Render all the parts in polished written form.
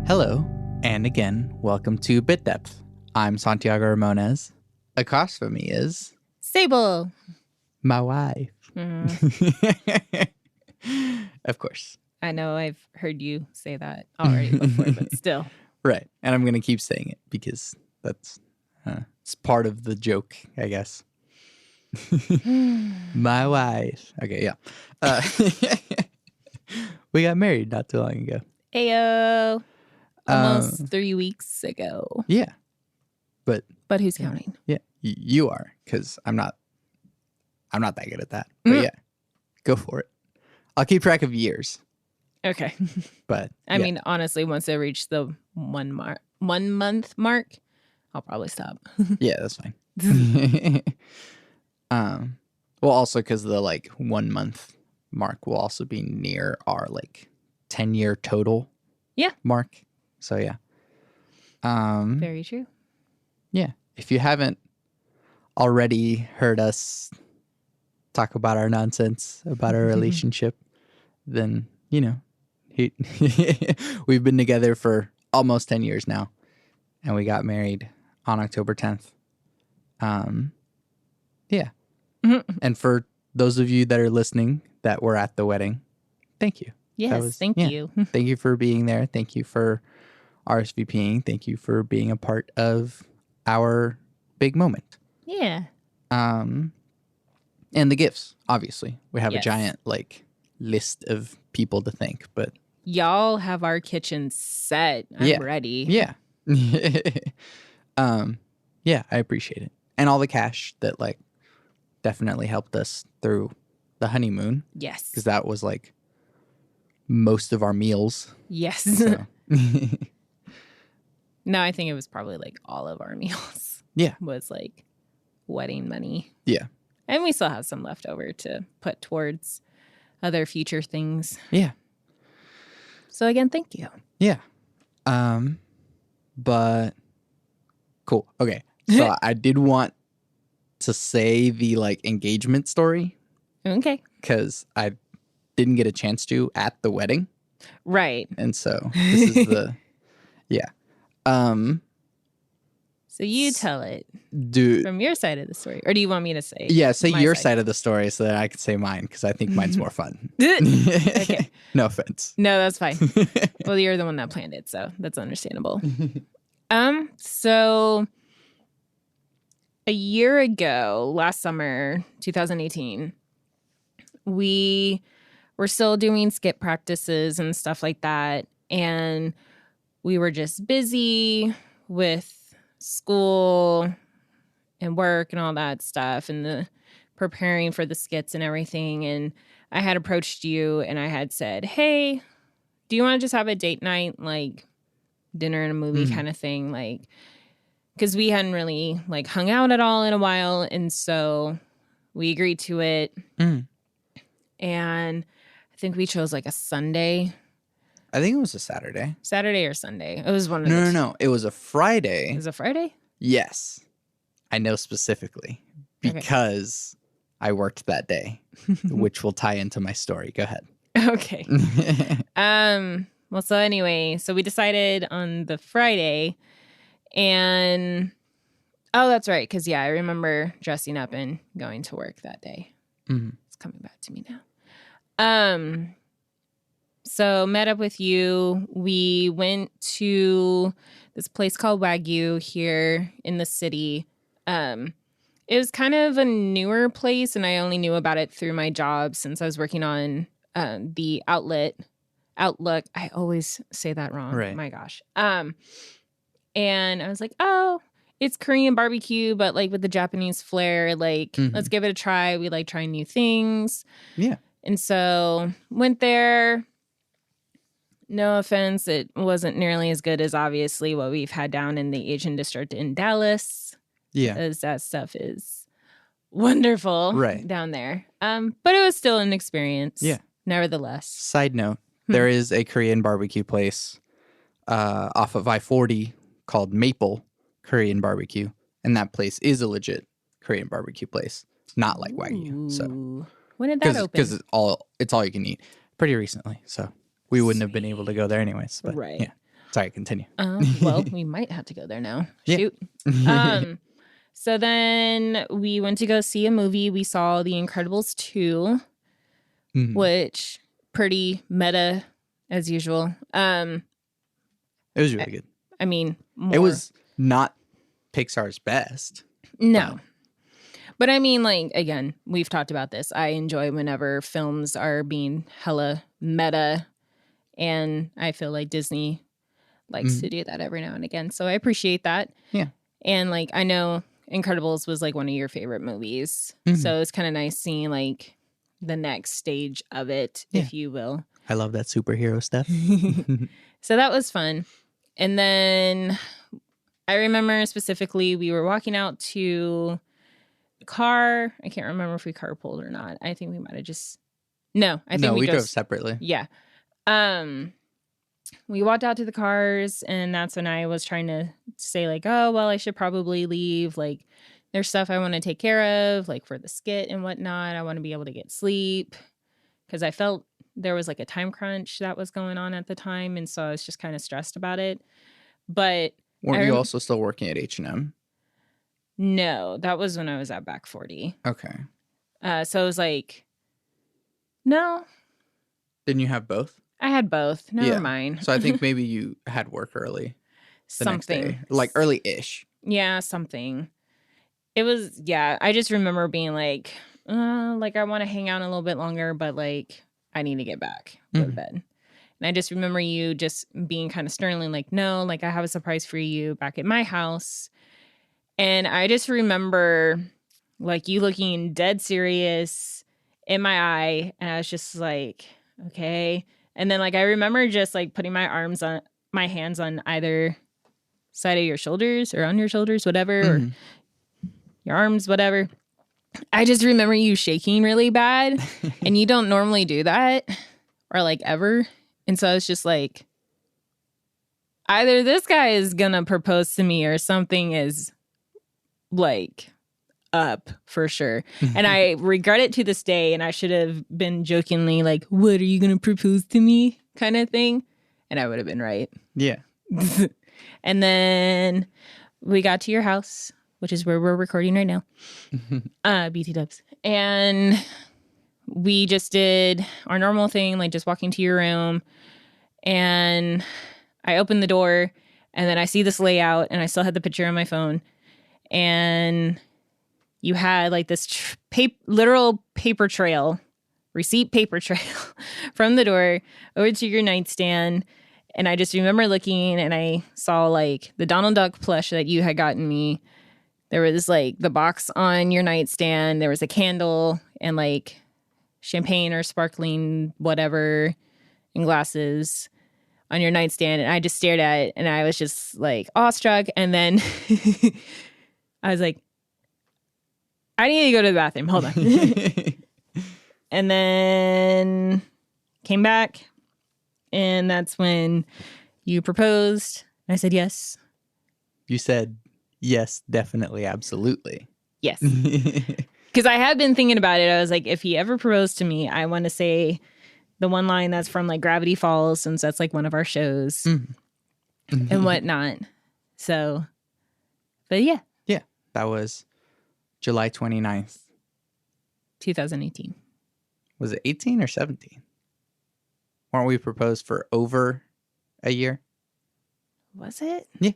Hello, and again, welcome to Bit Depth. I'm Santiago Ramones. Across from me is... Sable. My wife. Of course. I know I've heard you say that already before, but still. Right, and I'm going to keep saying it because that's it's part of the joke, I guess. My wife. Okay, yeah. We got married not too long ago. Ayo. Almost 3 weeks ago. Yeah. But who's counting? Yeah, you are, because I'm not that good at that. But yeah, go for it. I'll keep track of years. Okay. But I mean, honestly, once I reach the 1 month mark, I'll probably stop. Yeah, that's fine. Well, also because the 1 month mark will also be near our 10-year total mark. So yeah. Very true. Yeah. If you haven't already heard us talk about our nonsense about our relationship, then we've been together for almost 10 years now, and we got married on October 10th. Yeah. And for those of you that are listening that were at the wedding, thank you. Yes, thank you. Thank you for being there. Thank you for RSVPing. Thank you for being a part of our big moment. Yeah. And the gifts, obviously. We have a giant list of people to thank, but y'all have our kitchen set. I'm ready. Yeah. Yeah, I appreciate it. And all the cash that definitely helped us through the honeymoon. Yes. Because that was most of our meals. Yes. So. No, I think it was probably all of our meals. Yeah. Was wedding money. Yeah. And we still have some left over to put towards other future things. Yeah. So again, thank you. Yeah. But cool. Okay. So I did want to say the engagement story. Okay. Because I didn't get a chance to at the wedding. Right. And so this is the yeah. So you tell it from your side of the story, or do you want me to say? Yeah, say your side of the story so that I can say mine, because I think mine's more fun. Okay. No offense. No, that's fine. Well, you're the one that planned it, so that's understandable. So a year ago, last summer, 2018, we were still doing skip practices and stuff like that, and we were just busy with school and work and all that stuff and the preparing for the skits and everything. And I had approached you and I had said, hey, do you want to just have a date night, dinner and a movie kind of thing? Because we hadn't really hung out at all in a while. And so we agreed to it. And I think we chose a Sunday. I think it was a Saturday. Saturday or Sunday. It was one of the No. It was a Friday. It was a Friday? Yes. I know specifically because I worked that day, which will tie into my story. Go ahead. Okay. Well, so anyway, so we decided on the Friday, and that's right, because I remember dressing up and going to work that day. It's coming back to me now. So met up with you. We went to this place called Wagyu here in the city. It was kind of a newer place, and I only knew about it through my job since I was working on the Outlook. I always say that wrong. Right. My gosh. And I was like, oh, it's Korean barbecue, but with the Japanese flair. Let's give it a try. We like trying new things. Yeah. And so went there. No offense, it wasn't nearly as good as obviously what we've had down in the Asian district in Dallas. Yeah. Because that stuff is wonderful down there. But it was still an experience. Yeah. Nevertheless. Side note, there is a Korean barbecue place off of I-40 called Maple Korean Barbecue. And that place is a legit Korean barbecue place. Not like Wagyu. So when did that open? Because it's all you can eat pretty recently. So we wouldn't have been able to go there anyways. But right. Yeah. Sorry, continue. Well, we might have to go there now. Yeah. Shoot. So then we went to go see a movie. We saw The Incredibles 2, which pretty meta as usual. It was really good. I mean, It was not Pixar's best. No. But I mean, like, again, we've talked about this. I enjoy whenever films are being hella meta, and I feel like Disney likes to do that every now and again. So I appreciate that. Yeah. And, like, I know Incredibles was, like, one of your favorite movies. So it's kind of nice seeing, like, the next stage of it, if you will. I love that superhero stuff. So that was fun. And then I remember specifically we were walking out to the car. I can't remember if we carpooled or not. I think we might have just... No, I think we drove separately. Yeah. We walked out to the cars, and that's when I was trying to say, like, oh, well, I should probably leave. Like, there's stuff I want to take care of, like, for the skit and whatnot. I want to be able to get sleep because I felt there was, like, a time crunch that was going on at the time, and so I was just kind of stressed about it. But weren't you also still working at H&M? No, that was when I was at Back 40. Okay. So it was like, no. Didn't you have both? I had both. Never mind. So I think maybe you had work early. Something. Next day. Like early-ish. Yeah, something. It was, yeah, I just remember being like I want to hang out a little bit longer, but like I need to get back, go to bed. And I just remember you just being kind of sternly like, no, like I have a surprise for you back at my house. And I just remember like you looking dead serious in my eye. And I was just like, okay. And then like I remember just like putting my hands on either side of your shoulders or on your shoulders, whatever, or your arms, whatever. I just remember you shaking really bad. And you don't normally do that or like ever. And so I was just like, either this guy is gonna propose to me or something is like up for sure. And I regret it to this day. And I should have been jokingly like, what, are you gonna propose to me kind of thing? And I would have been right. Yeah. And then we got to your house, which is where we're recording right now. BT dubs. And we just did our normal thing, like just walking to your room. And I opened the door and then I see this layout and I still had the picture on my phone. And you had like this literal paper trail, receipt paper trail from the door over to your nightstand. And I just remember looking and I saw like the Donald Duck plush that you had gotten me. There was like the box on your nightstand. There was a candle and like champagne or sparkling whatever and glasses on your nightstand. And I just stared at it and I was just like awestruck. And then I was like, I need to go to the bathroom. Hold on. And then came back. And that's when you proposed. I said yes. You said yes, definitely, absolutely. Yes. Because I had been thinking about it. I was like, if he ever proposed to me, I want to say the one line that's from like Gravity Falls, since that's like one of our shows and whatnot. So, but yeah. Yeah. That was July 29th. 2018. Was it 18 or 17? Weren't we proposed for over a year? Was it? Yeah.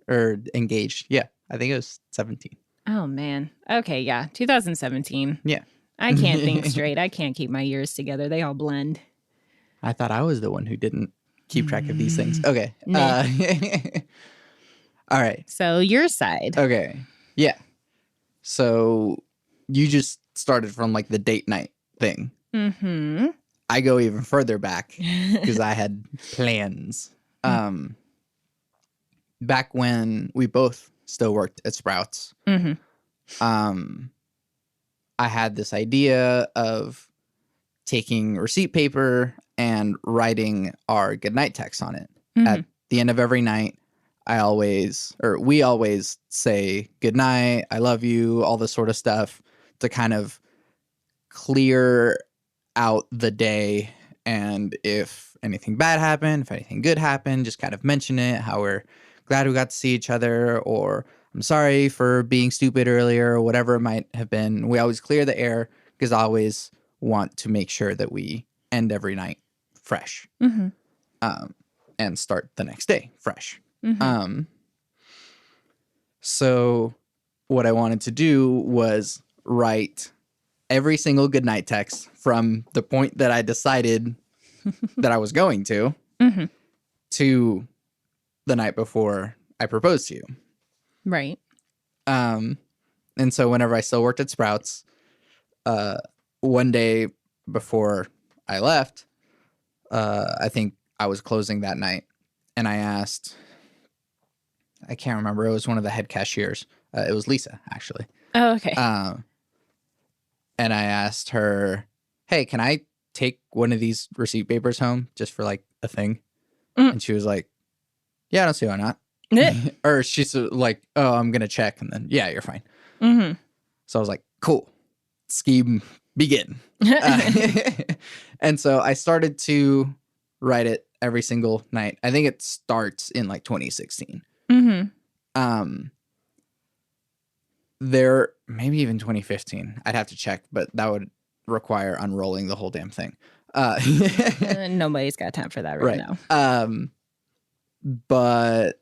Or engaged. Yeah. I think it was 17. Oh, man. Okay, yeah. 2017. Yeah. I can't think straight. I can't keep my years together. They all blend. I thought I was the one who didn't keep track of these things. Okay. All right. So your side. Okay. Yeah. So you just started from like the date night thing. Mm-hmm. I go even further back because I had plans. Back when we both still worked at Sprouts, I had this idea of taking receipt paper and writing our goodnight text on it. At the end of every night, we always say goodnight, I love you, all this sort of stuff to kind of clear out the day And if anything bad happened, if anything good happened, just kind of mention it, how we're glad we got to see each other, or I'm sorry for being stupid earlier, or whatever it might have been. We always clear the air because I always want to make sure that we end every night fresh, and start the next day fresh. So what I wanted to do was write every single goodnight text from the point that I decided that I was going to the night before I proposed to you. Right. And so whenever I still worked at Sprouts, one day before I left, I think I was closing that night, and I asked, I can't remember, it was one of the head cashiers. It was Lisa, actually. Oh, okay. And I asked her, hey, can I take one of these receipt papers home just for like a thing? And she was like, yeah, I don't see why not. Or she's like, oh, I'm going to check. And then, yeah, you're fine. So I was like, cool. Scheme begin. And so I started to write it every single night. I think it starts in like 2016. There, maybe even 2015. I'd have to check, but that would require unrolling the whole damn thing. Nobody's got time for that right now. But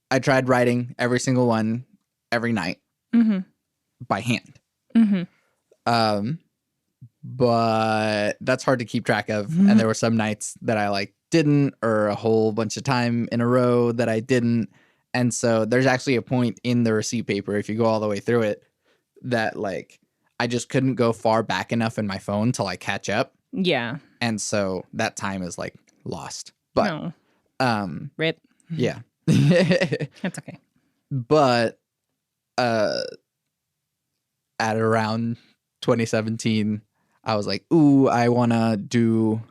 I tried writing every single one every night by hand. But that's hard to keep track of. And there were some nights that I like didn't, or a whole bunch of time in a row that I didn't. And so there's actually a point in the receipt paper, if you go all the way through it, that like I just couldn't go far back enough in my phone to like catch up. Yeah. And so that time is like lost. But rip. Yeah. That's okay. But at around 2017, I was like, ooh, I want to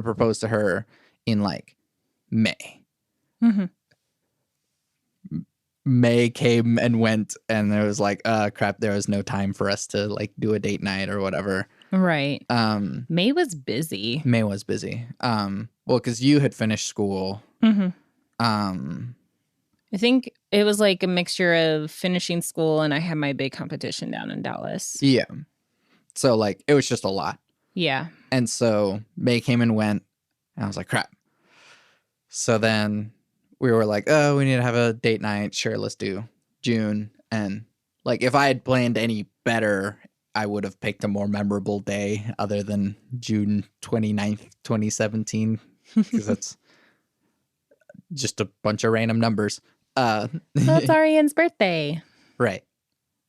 propose to her in like May. May came and went, and it was like, crap, there was no time for us to like do a date night or whatever. Right. May was busy. Well, because you had finished school. I think it was like a mixture of finishing school, and I had my big competition down in Dallas. Yeah. So like it was just a lot. Yeah. And so May came and went, and I was like, crap. So then we were like, oh, we need to have a date night. Sure, let's do June. And like if I had planned any better, I would have picked a more memorable day other than June 29th, 2017, because that's just a bunch of random numbers. Well, it's Ariane's birthday. Right.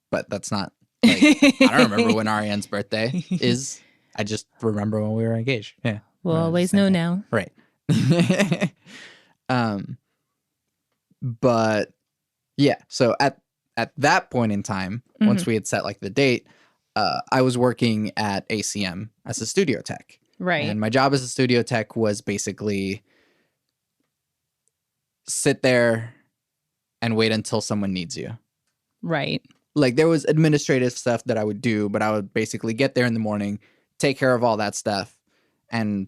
But that's not, like, I don't remember when Ariane's birthday is. I just remember when we were engaged. Yeah. We'll always know now. Right. But yeah, so at that point in time, once we had set like the date, I was working at ACM as a studio tech. Right. And my job as a studio tech was basically sit there and wait until someone needs you. Right. Like there was administrative stuff that I would do, but I would basically get there in the morning, take care of all that stuff, and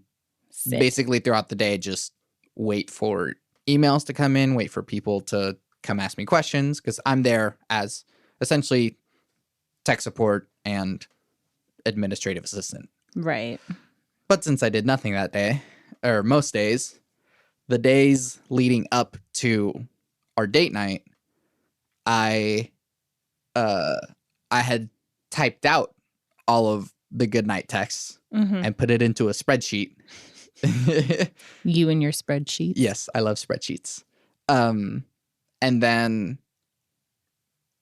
basically throughout the day just wait for emails to come in, wait for people to come ask me questions, because I'm there as essentially tech support and administrative assistant. Right. But since I did nothing that day, or most days, the days leading up to our date night, I had typed out all of the goodnight texts and put it into a spreadsheet. You and your spreadsheets? Yes, I love spreadsheets. And then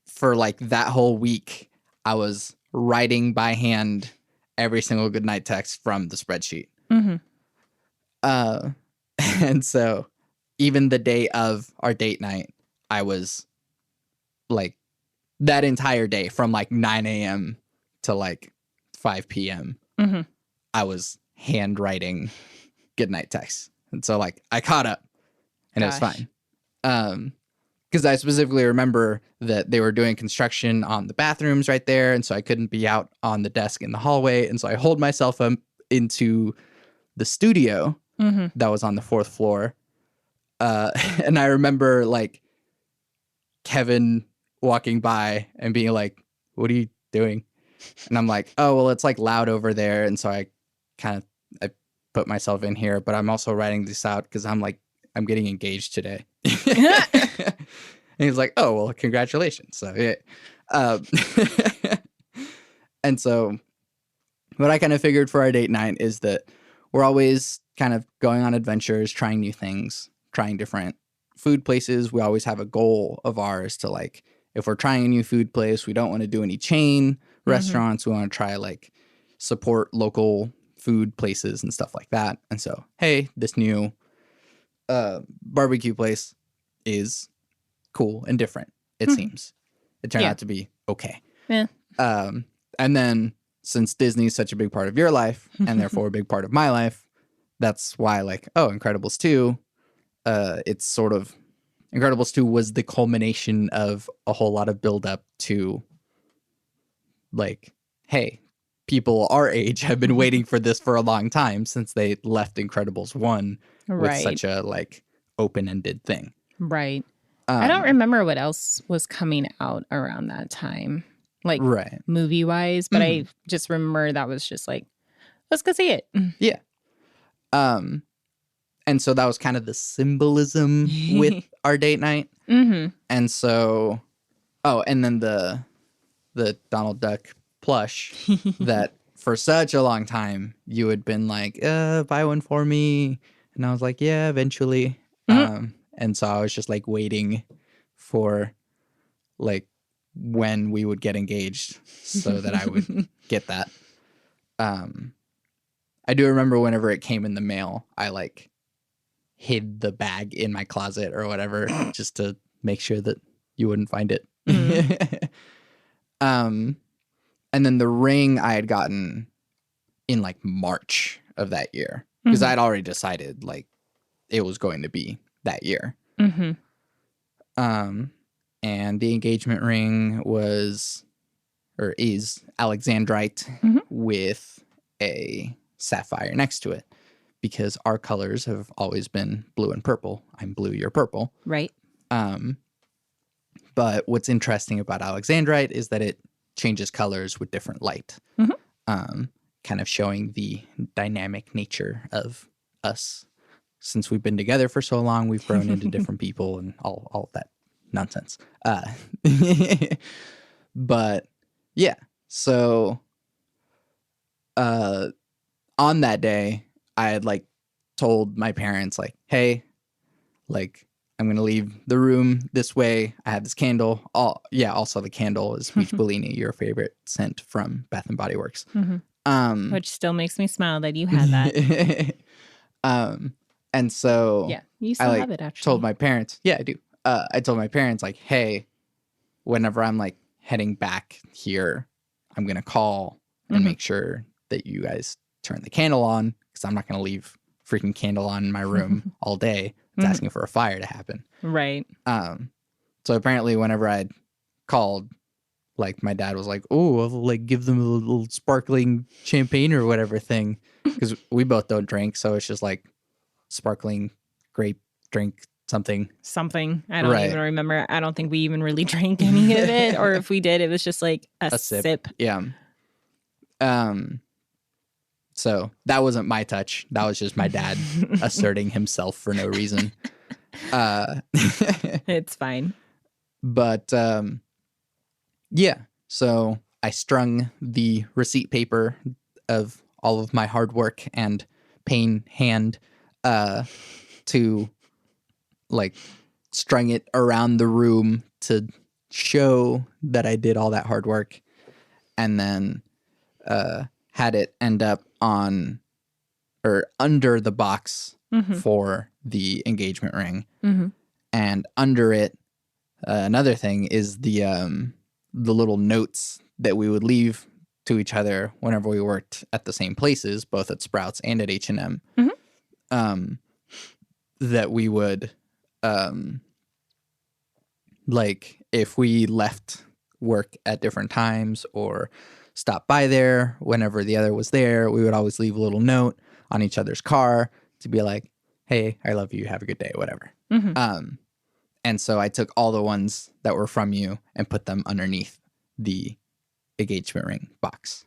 for like that whole week, I was writing by hand every single goodnight text from the spreadsheet. And so even the day of our date night, I was like that entire day from like 9 a.m. to like 5 p.m. I was handwriting goodnight texts. And so like I caught up and it was fine. Because I specifically remember that they were doing construction on the bathrooms right there. And so I couldn't be out on the desk in the hallway. And so I holed myself up into the studio that was on the 4th floor. And I remember like Kevin walking by and being like, "What are you doing?" And I'm like, "Oh, well, it's like loud over there." And so I put myself in here, but I'm also writing this out because I'm getting engaged today. And he's like, "Oh, well, congratulations." So yeah. And so what I kind of figured for our date night is that we're always kind of going on adventures, trying new things, trying different food places. We always have a goal of ours to like, if we're trying a new food place, we don't want to do any chain restaurants. We want to try like support local food places and stuff like that. And so, hey, this new barbecue place is cool and different. It seems. It turned out to be okay. Yeah. And then since Disney is such a big part of your life and therefore a big part of my life, that's why like, oh, Incredibles 2, it's sort of Incredibles 2 was the culmination of a whole lot of build up to like, hey, people our age have been waiting for this for a long time since they left Incredibles 1 with such a like open-ended thing. Right. I don't remember what else was coming out around that time, like movie-wise, but I just remember that was just like, let's go see it. Yeah. And so that was kind of the symbolism with our date night. And so, and then the Donald Duck plush that for such a long time you had been like, buy one for me. And I was like, yeah, eventually. And so I was just like waiting for like when we would get engaged so that I would get that. I do remember whenever it came in the mail, I like hid the bag in my closet or whatever just to make sure that you wouldn't find it. And then the ring I had gotten in like March of that year because I'd already decided like it was going to be that year. And the engagement ring is Alexandrite with a sapphire next to it because our colors have always been blue and purple. I'm blue, you're purple. Right. But what's interesting about Alexandrite is that it changes colors with different light, kind of showing the dynamic nature of us. Since we've been together for so long, we've grown into different people and all that nonsense. But yeah, so on that day, I had like told my parents like, hey, like I'm going to leave the room this way. I have this candle. Also the candle is Peach Bellini, your favorite scent from Bath and Body Works. Which still makes me smile that you had that. And so yeah, you still have it actually. Told my parents, yeah, I do. I told my parents like, hey, whenever I'm like heading back here, I'm going to call and make sure that you guys turn the candle on because I'm not going to leave freaking candle on in my room all day. It's asking for a fire to happen. Right. So apparently whenever I'd called, like my dad was like, oh, I'll like give them a little sparkling champagne or whatever thing. Because we both don't drink. So it's just like sparkling grape drink something. I don't even remember. I don't think we even really drank any of it. Or if we did, it was just like a sip. Yeah. So that wasn't my touch. That was just my dad asserting himself for no reason. It's fine. But yeah, so I strung the receipt paper of all of my hard work and pain hand to like strung it around the room to show that I did all that hard work, and then had it end up on or under the box for the engagement ring. And under it, another thing is the little notes that we would leave to each other whenever we worked at the same places, both at Sprouts and at H&M. That we would like if we left work at different times or stopped by there whenever the other was there, we would always leave a little note on each other's car to be like, hey, I love you. Have a good day, whatever. And so I took all the ones that were from you and put them underneath the engagement ring box.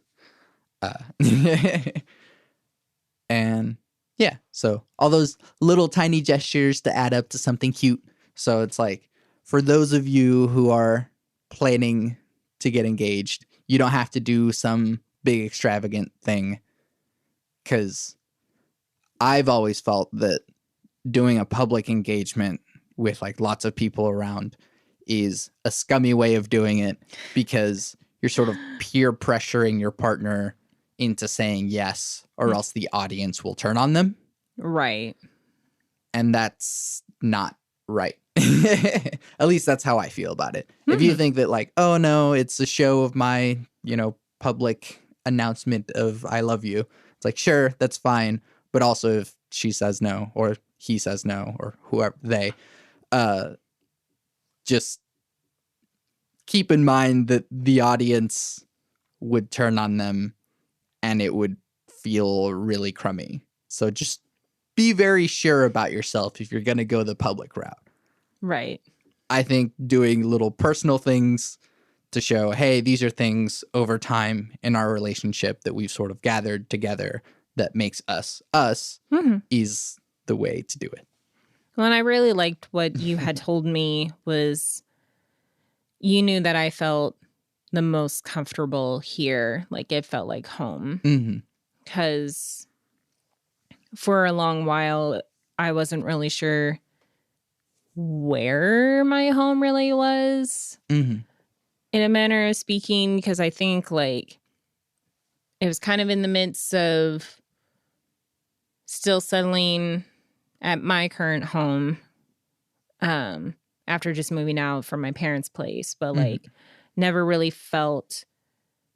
And yeah, so all those little tiny gestures to add up to something cute. So it's like, for those of you who are planning to get engaged, you don't have to do some big extravagant thing, because I've always felt that doing a public engagement with like lots of people around is a scummy way of doing it, because you're sort of peer pressuring your partner into saying yes, or else the audience will turn on them. Right. And that's not right. At least that's how I feel about it. If you think that like, oh no, it's a show of my, public announcement of I love you, it's like, sure, that's fine. But also if she says no, or he says no, or whoever they, just keep in mind that the audience would turn on them and it would feel really crummy. So just be very sure about yourself if you're going to go the public route. Right. I think doing little personal things to show, hey, these are things over time in our relationship that we've sort of gathered together that makes us us is the way to do it. Well, and I really liked what you had told me was you knew that I felt the most comfortable here. Like it felt like home. Because for a long while, I wasn't really sure where my home really was, in a manner of speaking, because I think like it was kind of in the midst of still settling at my current home after just moving out from my parents' place, but like never really felt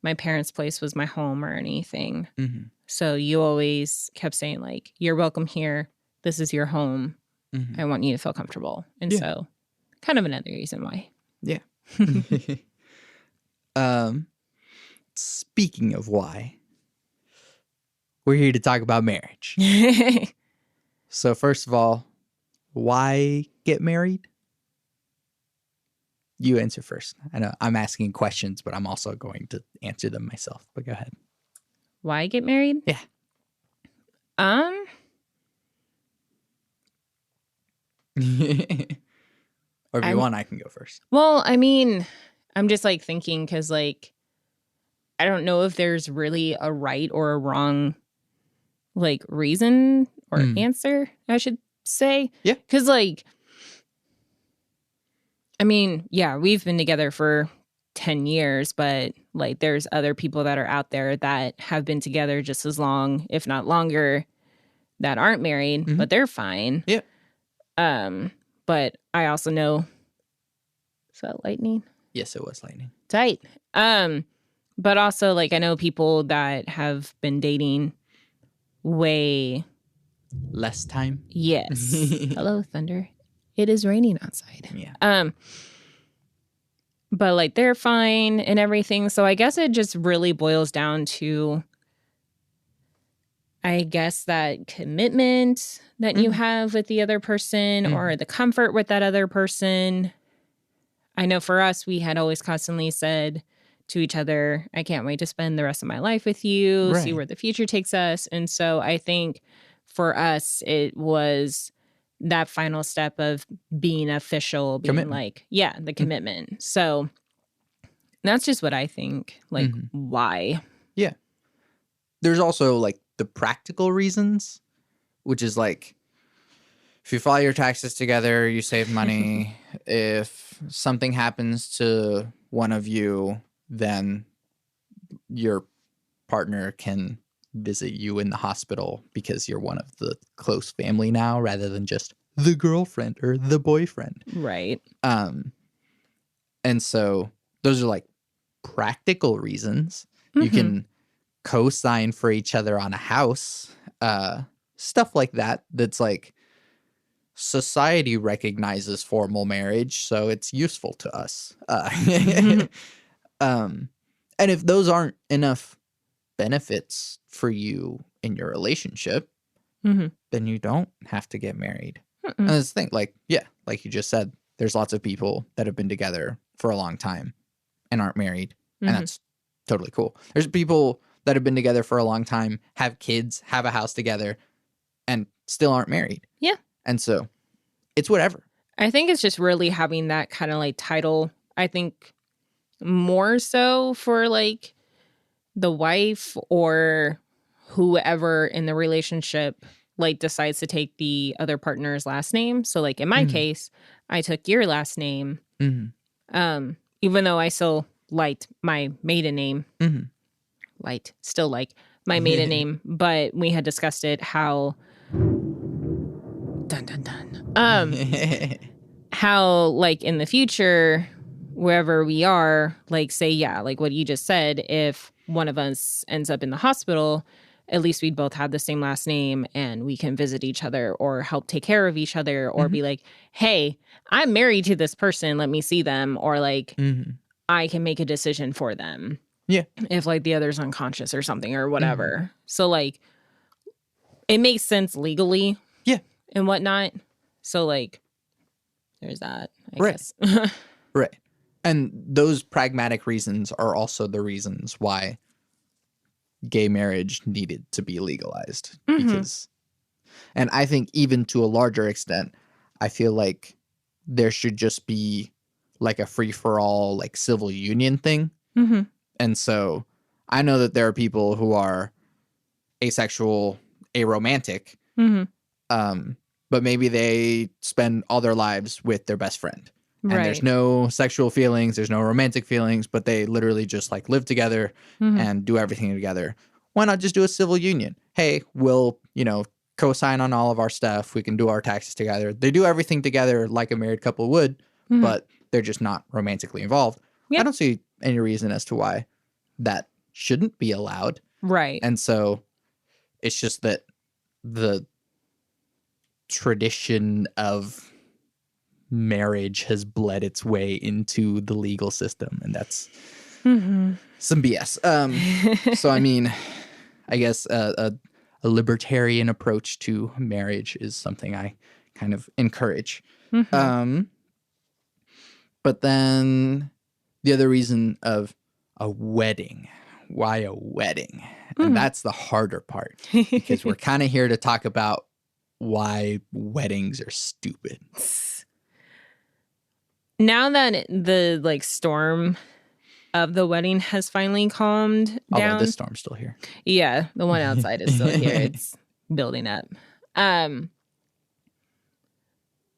my parents' place was my home or anything. So you always kept saying like, you're welcome here. This is your home. I want you to feel comfortable. And so kind of another reason why. Yeah. Speaking of why, we're here to talk about marriage. So first of all, why get married? You answer first. I know I'm asking questions, but I'm also going to answer them myself. But go ahead. Why get married? Yeah. Or if you want, I can go first. Well, I mean, I'm just like thinking because like I don't know if there's really a right or a wrong like reason or answer, I should say. Yeah. Because like, I mean, yeah, we've been together for 10 years, but like there's other people that are out there that have been together just as long, if not longer, that aren't married, but they're fine. Yeah. But I also know, is that lightning? Yes, it was lightning. Tight. But also like I know people that have been dating way less time. Yes. Hello, thunder. It is raining outside. Yeah. But like they're fine and everything. So I guess it just really boils down to, I guess, that commitment that you have with the other person or the comfort with that other person. I know for us, we had always constantly said to each other, I can't wait to spend the rest of my life with you, see where the future takes us. And so I think for us, it was that final step of being official, being commitment. Like, yeah, the commitment. So that's just what I think. Like, why? Yeah. There's also like the practical reasons, which is like, if you file your taxes together, you save money. If something happens to one of you, then your partner can visit you in the hospital because you're one of the close family now, rather than just the girlfriend or the boyfriend. Right. And so those are like practical reasons. You can co-sign for each other on a house, stuff like that. That's like, society recognizes formal marriage, so it's useful to us. And if those aren't enough benefits for you in your relationship, then you don't have to get married. And this thing, like, yeah, like you just said, there's lots of people that have been together for a long time and aren't married. And that's totally cool. There's people that have been together for a long time, have kids, have a house together, and still aren't married. Yeah. And so it's whatever. I think it's just really having that kind of like title. I think more so for like the wife or whoever in the relationship like decides to take the other partner's last name. So like in my case, I took your last name. Even though I still liked my maiden name. Still like my maiden name, but we had discussed it how how like in the future, wherever we are, like say, yeah, like what you just said, if one of us ends up in the hospital, at least we'd both have the same last name and we can visit each other or help take care of each other or be like, hey, I'm married to this person, let me see them, or like I can make a decision for them. Yeah. If like the other's unconscious or something or whatever. So like it makes sense legally. Yeah. And whatnot. So like there's that, I guess. Right. And those pragmatic reasons are also the reasons why gay marriage needed to be legalized. Because, and I think even to a larger extent, I feel like there should just be like a free-for-all like civil union thing. And so I know that there are people who are asexual, aromantic, but maybe they spend all their lives with their best friend. And there's no sexual feelings, there's no romantic feelings, but they literally just like live together and do everything together. Why not just do a civil union? Hey, we'll, co-sign on all of our stuff. We can do our taxes together. They do everything together like a married couple would, but they're just not romantically involved. Yep. I don't see any reason as to why that shouldn't be allowed. Right. And so it's just that the tradition of marriage has bled its way into the legal system, and that's some BS. So I mean, I guess a libertarian approach to marriage is something I kind of encourage. But then the other reason of a wedding, why a wedding? And that's the harder part, because we're kind of here to talk about why weddings are stupid. Now that the like storm of the wedding has finally calmed down. Although this storm's still here. Yeah, the one outside is still here. It's building up. I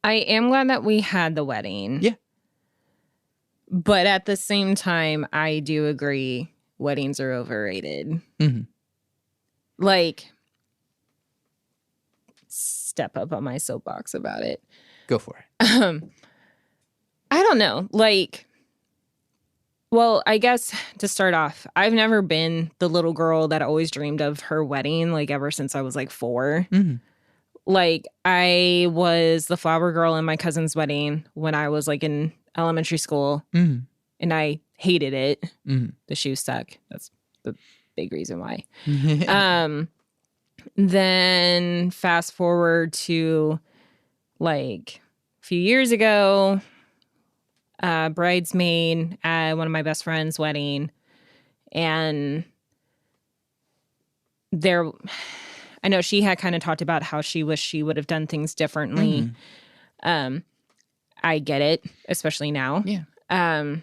am glad that we had the wedding. Yeah. But at the same time, I do agree weddings are overrated. Like, step up on my soapbox about it. Go for it. I don't know. Like, well, I guess to start off, I've never been the little girl that always dreamed of her wedding, like ever since I was like 4. Like, I was the flower girl in my cousin's wedding when I was like in elementary school, and I hated it. The shoes stuck. That's the big reason why. Then fast forward to like a few years ago, bridesmaid at one of my best friend's wedding, and I know she had kind of talked about how she wished she would have done things differently. I get it, especially now. Yeah. A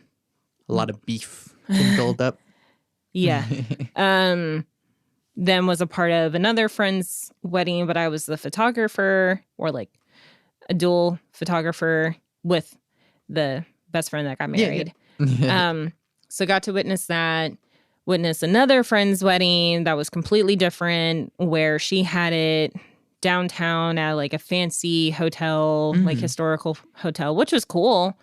lot of beef can build up. Yeah. Then was a part of another friend's wedding, but I was the photographer, or like a dual photographer with the best friend that got married. So got to witness that. Witness another friend's wedding that was completely different, where she had it downtown at like a fancy hotel, like historical hotel, which was cool.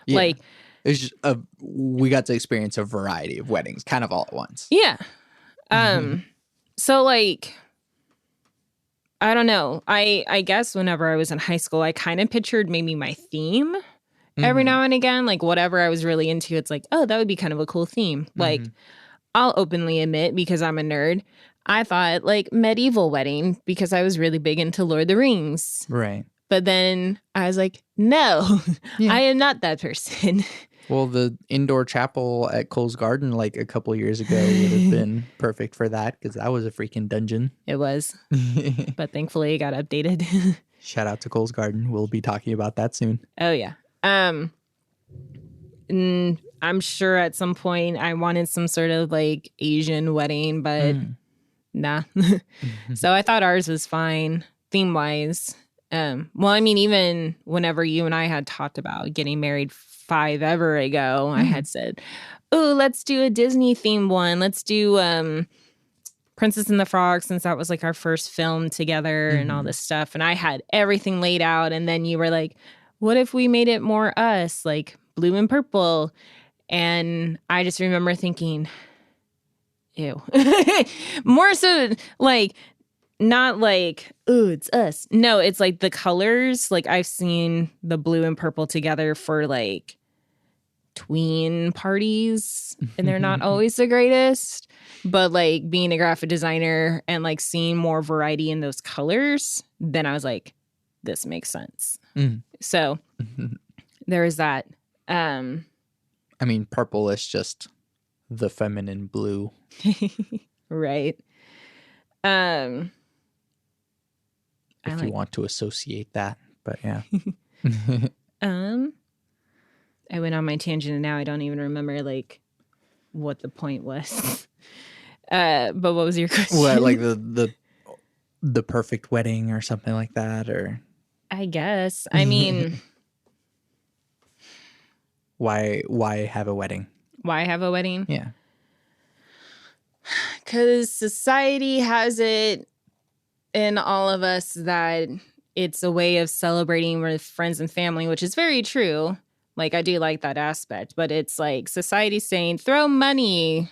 Yeah. Like, it was just we got to experience a variety of weddings kind of all at once. Yeah. So like, I don't know. I guess whenever I was in high school, I kind of pictured maybe my theme every now and again, like whatever I was really into. It's like, oh, that would be kind of a cool theme. Like, I'll openly admit, because I'm a nerd, I thought like medieval wedding because I was really big into Lord of the Rings. Right. But then I was like, no, Yeah. I am not that person. Well, the indoor chapel at Cole's Garden like a couple years ago would have been perfect for that because that was a freaking dungeon. It was. But thankfully it got updated. Shout out to Cole's Garden. We'll be talking about that soon. Oh, yeah. I'm sure at some point I wanted some sort of like Asian wedding, but nah. So I thought ours was fine theme wise. Well, I mean, even whenever you and I had talked about getting married 5 ever ago, I had said, oh, let's do a Disney themed one. Let's do Princess and the Frog, since that was like our first film together and all this stuff. And I had everything laid out. And then you were like, what if we made it more us, like blue and purple? And I just remember thinking, ew. More so like, not like, oh, it's us. No, it's like the colors. Like I've seen the blue and purple together for like tween parties, and they're not always the greatest. But like being a graphic designer and like seeing more variety in those colors, then I was like, this makes sense. So there is that. I mean, purple is just the feminine blue. Right. If you want to associate that, but yeah. I went on my tangent and now I don't even remember like what the point was. But what was your question? What, like the perfect wedding or something like that, or I guess. I mean, why have a wedding? Why have a wedding? Yeah. Because society has it in all of us that it's a way of celebrating with friends and family, which is very true. Like, I do like that aspect, but it's like society saying, throw money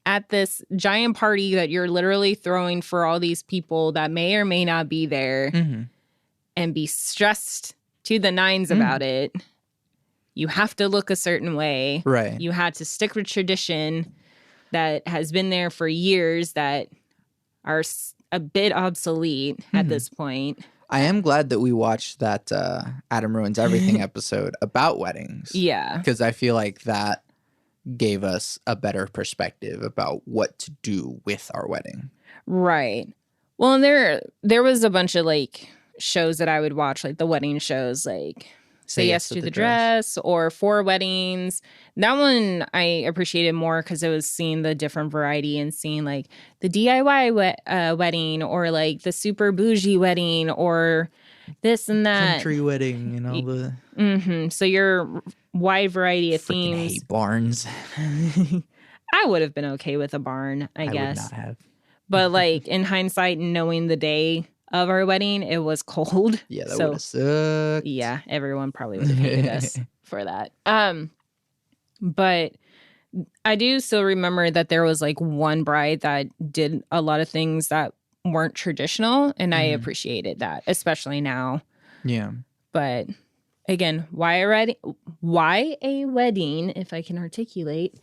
at this giant party that you're literally throwing for all these people that may or may not be there and be stressed to the nines about it. You have to look a certain way. Right. You had to stick with tradition that has been there for years that are a bit obsolete at this point. I am glad that we watched that Adam Ruins Everything episode about weddings. Yeah. Because I feel like that gave us a better perspective about what to do with our wedding. Right. Well, and there was a bunch of like shows that I would watch, like the wedding shows, like Say Yes to the Dress or For Weddings. That one I appreciated more because it was seeing the different variety and seeing like the DIY wedding or like the super bougie wedding or this and that. Country wedding and all the... So your wide variety of themes. Hate barns. I would have been okay with a barn, I guess. I would not have. But like in hindsight, knowing the day of our wedding, it was cold. Yeah, that would have sucked. Yeah, everyone probably would have hated us for that. But I do still remember that there was like one bride that did a lot of things that weren't traditional, and I appreciated that, especially now. Yeah. But again, why a wedding, if I can articulate?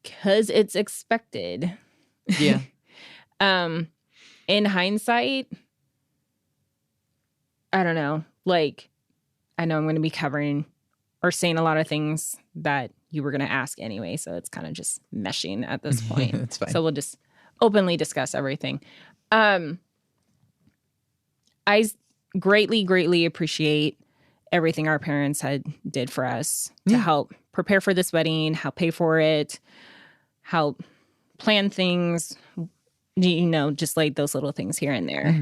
Because it's expected. Yeah. In hindsight, I don't know. Like, I know I'm going to be covering or saying a lot of things that you were going to ask anyway, so it's kind of just meshing at this point. That's fine. So we'll just openly discuss everything. I greatly, greatly appreciate everything our parents did for us to help prepare for this wedding, help pay for it, help plan things, you know, just like those little things here and there.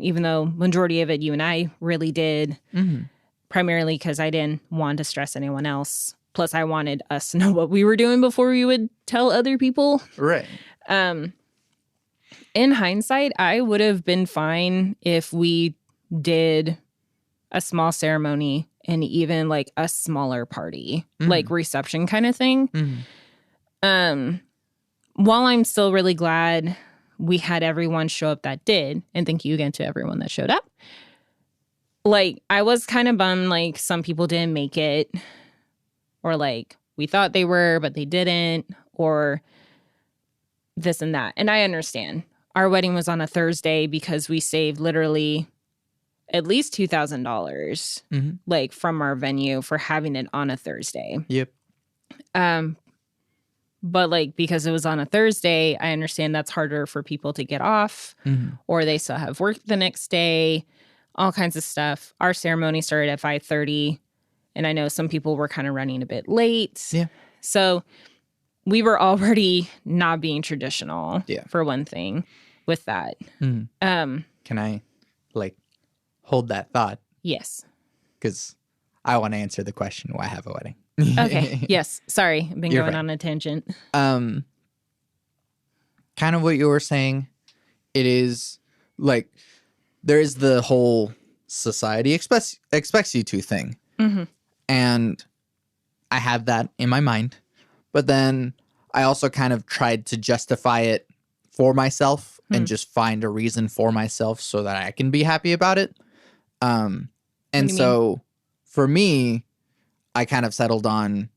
Even though majority of it you and I really did, primarily because I didn't want to stress anyone else. Plus, I wanted us to know what we were doing before we would tell other people. Right. In hindsight, I would have been fine if we did a small ceremony and even like a smaller party, like reception kind of thing. While I'm still really glad we had everyone show up that did, and thank you again to everyone that showed up. Like, I was kind of bummed, like, some people didn't make it, or like, we thought they were, but they didn't, or this and that. And I understand. Our wedding was on a Thursday because we saved literally at least $2,000 like from our venue for having it on a Thursday. Yep. But like because it was on a Thursday, I understand that's harder for people to get off or they still have work the next day, all kinds of stuff. Our ceremony started at 5:30 and I know some people were kind of running a bit late. Yeah. So we were already not being traditional for one thing with that. Can I like hold that thought? Yes. Because I want to answer the question, why have a wedding? Okay. Yes. Sorry. I've been You're going fine. on a tangent. Kind of what you were saying. It is like there is the whole society expects you to thing. And I have that in my mind. But then I also kind of tried to justify it for myself and just find a reason for myself so that I can be happy about it. And so for me, I kind of settled on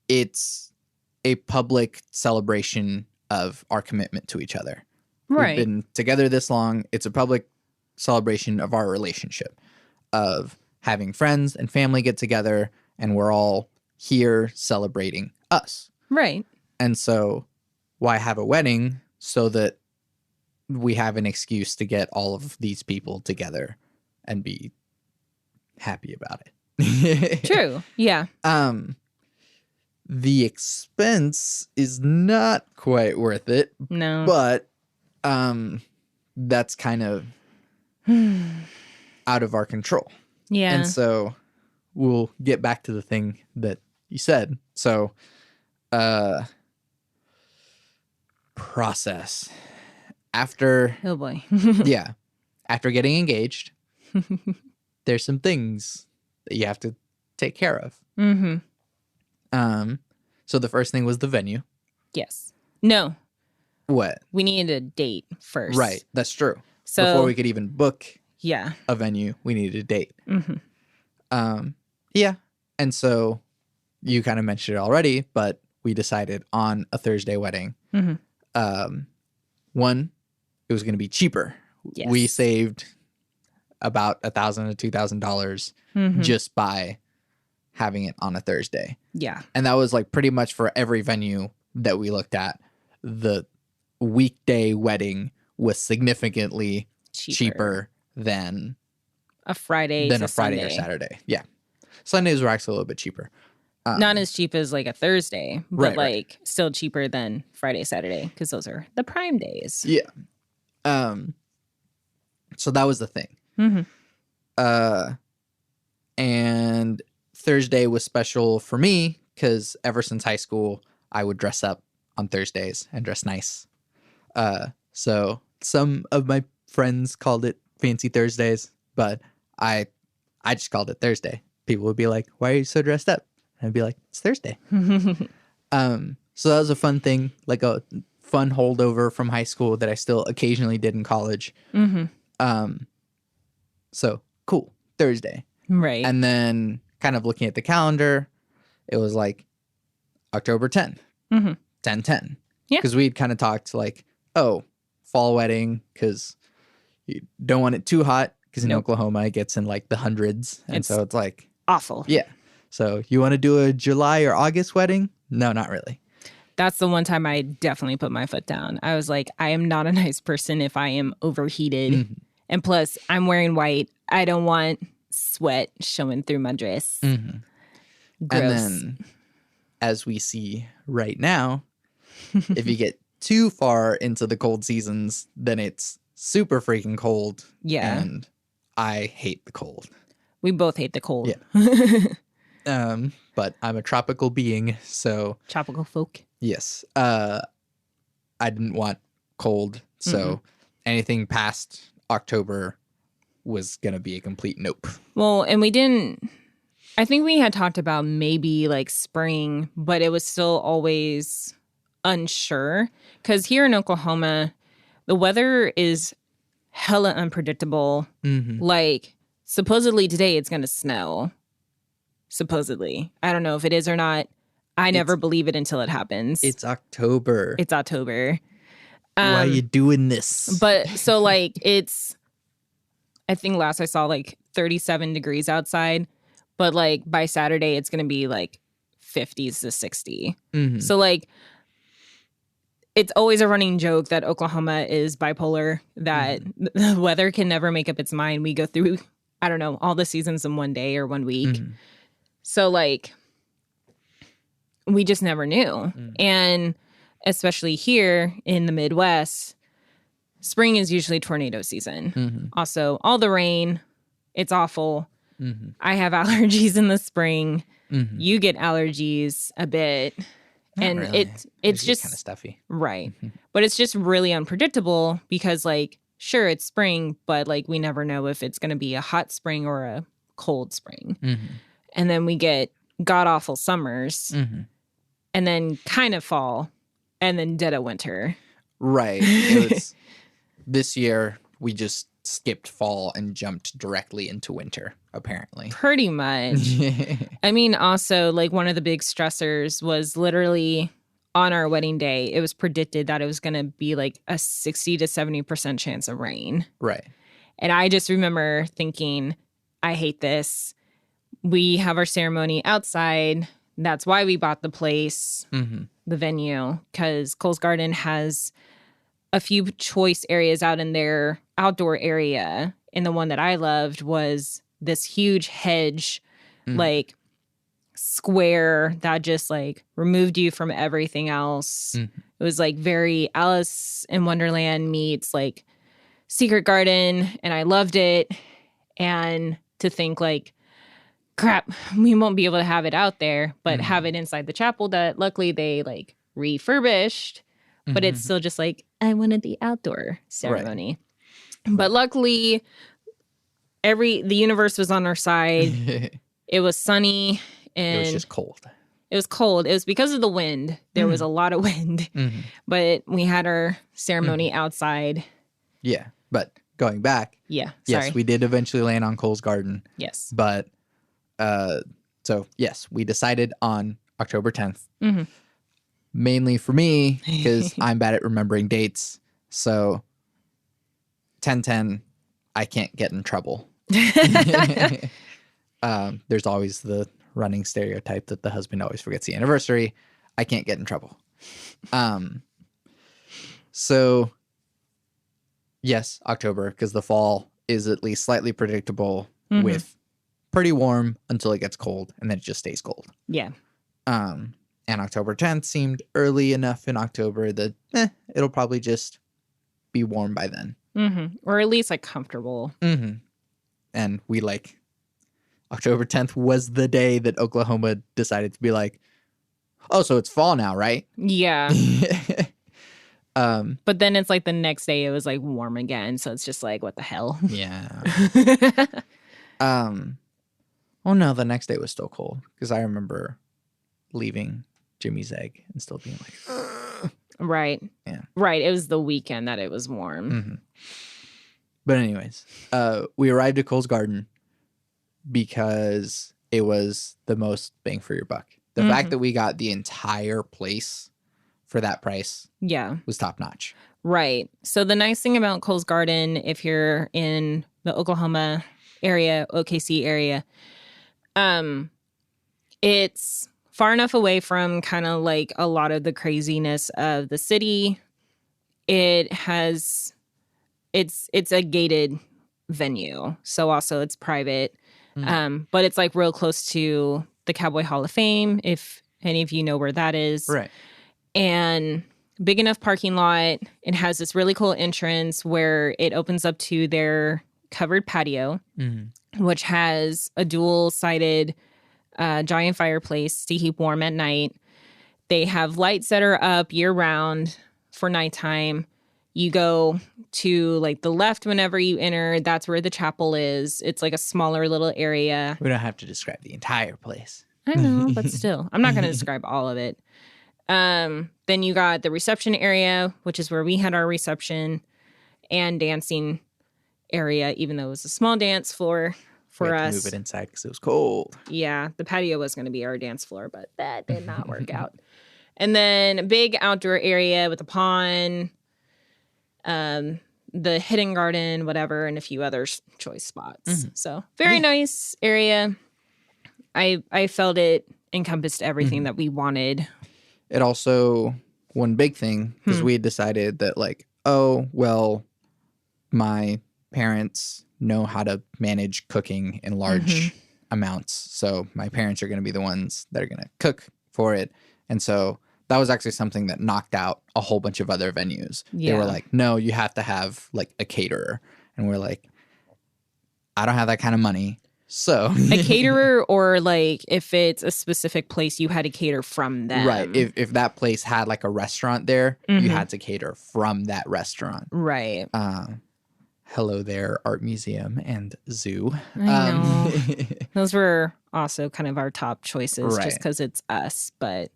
it's a public celebration of our commitment to each other. Right. We've been together this long. It's a public celebration of our relationship, of having friends and family get together, and we're all here celebrating us. Right. And so why have a wedding? So that we have an excuse to get all of these people together and be happy about it. True. Yeah. The expense is not quite worth it. No. But that's kind of out of our control. Yeah. And so we'll get back to the thing that you said. So process. After Oh boy. yeah. After getting engaged, there's some things that you have to take care of. So the first thing was the venue. Yes. No. What? We needed a date first. Right. That's true. So Before we could even book yeah. a venue, we needed a date. Yeah. And so you kind of mentioned it already, but we decided on a Thursday wedding. One, it was going to be cheaper. Yes. We saved about $1,000 to $2,000 just by having it on a Thursday. Yeah. And that was like pretty much for every venue that we looked at. The weekday wedding was significantly cheaper than a Friday or Saturday. Yeah. Sundays were actually a little bit cheaper. Not as cheap as like a Thursday, but right. Still cheaper than Friday, Saturday, because those are the prime days. Yeah. So that was the thing. And Thursday was special for me because ever since high school, I would dress up on Thursdays and dress nice. So some of my friends called it Fancy Thursdays, but I just called it Thursday. People would be like, "Why are you so dressed up?" And I'd be like, "It's Thursday." So that was a fun thing, like a fun holdover from high school that I still occasionally did in college. So cool, Thursday. Right. And then kind of looking at the calendar, it was like October 10th, 10/10. Yeah. Because we'd kind of talked like, oh, fall wedding, because you don't want it too hot, because in Oklahoma it gets in like the hundreds. And so it's like awful. Yeah. So you want to do a July or August wedding? No, not really. That's the one time I definitely put my foot down. I was like, I am not a nice person if I am overheated. And plus, I'm wearing white. I don't want sweat showing through my dress. Gross. And then, as we see right now, if you get too far into the cold seasons, then it's super freaking cold. Yeah. And I hate the cold. We both hate the cold. Yeah. But I'm a tropical being, so... Tropical folk. Yes. I didn't want cold, so anything past October was going to be a complete nope. Well, and we didn't... I think we had talked about maybe like spring, but it was still always unsure. Because here in Oklahoma, the weather is hella unpredictable. Like, supposedly today it's going to snow. Supposedly. I don't know if it is or not. I never believe it until it happens. It's October. It's October. Why are you doing this? But so like I think last I saw like 37 degrees outside, but like by Saturday it's going to be like 50s to 60. Mm-hmm. So like it's always a running joke that Oklahoma is bipolar, that the weather can never make up its mind. We go through, I don't know, all the seasons in one day or 1 week. Mm-hmm. So like we just never knew. And especially here in the Midwest, spring is usually tornado season. Also, all the rain, it's awful. I have allergies in the spring. You get allergies a bit. Not and really. it's just kind of stuffy. Right. But it's just really unpredictable because like, sure, it's spring, but like we never know if it's going to be a hot spring or a cold spring. And then we get god-awful summers and then kind of fall and then dead of winter. Right. This year, we just skipped fall and jumped directly into winter, apparently. Pretty much. I mean, also, like, one of the big stressors was literally on our wedding day, it was predicted that it was going to be like a 60 to 70% chance of rain. Right. And I just remember thinking, I hate this. We have our ceremony outside. That's why we bought the place, the venue, because Cole's Garden has a few choice areas out in their outdoor area. And the one that I loved was this huge hedge, like square that just like removed you from everything else. It was like very Alice in Wonderland meets like Secret Garden. And I loved it. And to think like, crap, we won't be able to have it out there, but have it inside the chapel that luckily they like refurbished. But it's still just like, I wanted the outdoor ceremony. Right. But luckily, the universe was on our side. It was sunny. And it was just cold. It was cold. It was because of the wind. There was a lot of wind. But we had our ceremony outside. Yeah. But going back. Yeah. Sorry. Yes, we did eventually land on Cole's Garden. Yes. But so, yes, we decided on October 10th. Mainly for me, because I'm bad at remembering dates. So 10-10, I can't get in trouble. There's always the running stereotype that the husband always forgets the anniversary. I can't get in trouble. So, yes, October, because the fall is at least slightly predictable with pretty warm until it gets cold, and then it just stays cold. Yeah. And October 10th seemed early enough in October that it'll probably just be warm by then. Or at least like comfortable. And we like October 10th was the day that Oklahoma decided to be like, oh, so it's fall now, right? Yeah. But then it's like the next day it was like warm again. So it's just like, what the hell? Yeah. Oh no, the next day was still cold because I remember leaving Jimmy's Egg and still being like, ugh. Right. Yeah. Right. It was the weekend that it was warm. But anyways, we arrived at Cole's Garden because it was the most bang for your buck. The fact that we got the entire place for that price was top notch. Right. So the nice thing about Cole's Garden, if you're in the Oklahoma area, OKC area, it's far enough away from kind of like a lot of the craziness of the city. It's a gated venue. So also it's private. But it's like real close to the Cowboy Hall of Fame, if any of you know where that is. Right. And big enough parking lot. It has this really cool entrance where it opens up to their covered patio, which has a dual-sided giant fireplace to keep warm at night. They have lights that are up year-round for nighttime. You go to like the left whenever you enter. That's where the chapel is. It's like a smaller little area. We don't have to describe the entire place. I know, but still, I'm not going to describe all of it. Then you got the reception area, which is where we had our reception, and dancing area, even though it was a small dance floor for we had us. to move it inside because it was cold. Yeah, the patio was going to be our dance floor, but that did not work out. And then a big outdoor area with a pond, the hidden garden, whatever, and a few other choice spots. So very nice area. I felt it encompassed everything that we wanted. It also, one big thing, because we had decided that like, oh, well, my parents know how to manage cooking in large amounts. So my parents are going to be the ones that are going to cook for it. And so that was actually something that knocked out a whole bunch of other venues. Yeah. They were like, no, you have to have like a caterer. And we're like, I don't have that kind of money. So a caterer, or like if it's a specific place, you had to cater from them. Right. If that place had like a restaurant there, you had to cater from that restaurant. Right. Hello there, art museum and zoo. I know. Those were also kind of our top choices just Right. because it's us. But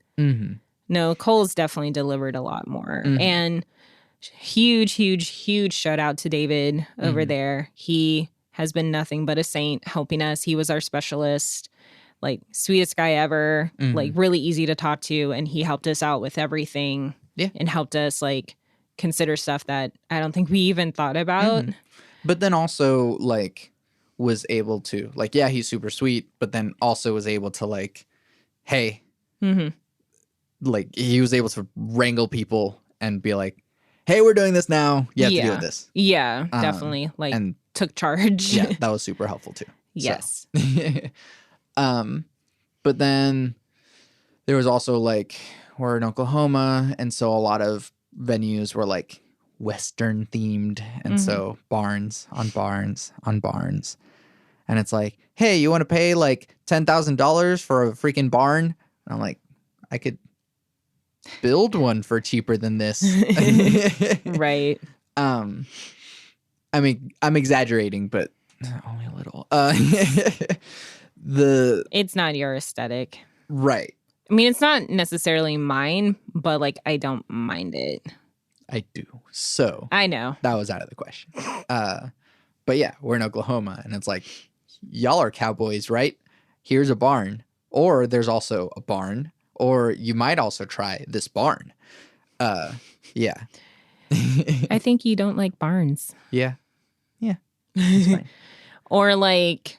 no, Cole's definitely delivered a lot more. And huge shout out to David over there. He has been nothing but a saint helping us. He was our specialist, like sweetest guy ever, like really easy to talk to. And he helped us out with everything and helped us like consider stuff that I don't think we even thought about. But then also like was able to like, yeah, he's super sweet, but then also was able to like, hey, like he was able to wrangle people and be like, hey, we're doing this now. You have to do this. Yeah, definitely. Like and took charge. Yeah, that was super helpful too. Yes. So. But then there was also like, we're in Oklahoma, and so a lot of venues were like Western themed, and so barns on barns on barns. And it's like, hey, you want to pay like $10,000 for a freaking barn? And I'm like, I could build one for cheaper than this. Right. I mean, I'm exaggerating, but only a little. It's not your aesthetic. Right. I mean, it's not necessarily mine, but like I don't mind it. I do. So I know. That was out of the question. But yeah, we're in Oklahoma, and it's like, y'all are cowboys, right? Here's a barn. Or there's also a barn. Or you might also try this barn. Yeah. I think you don't like barns. Yeah. Yeah. It's fine. Or like,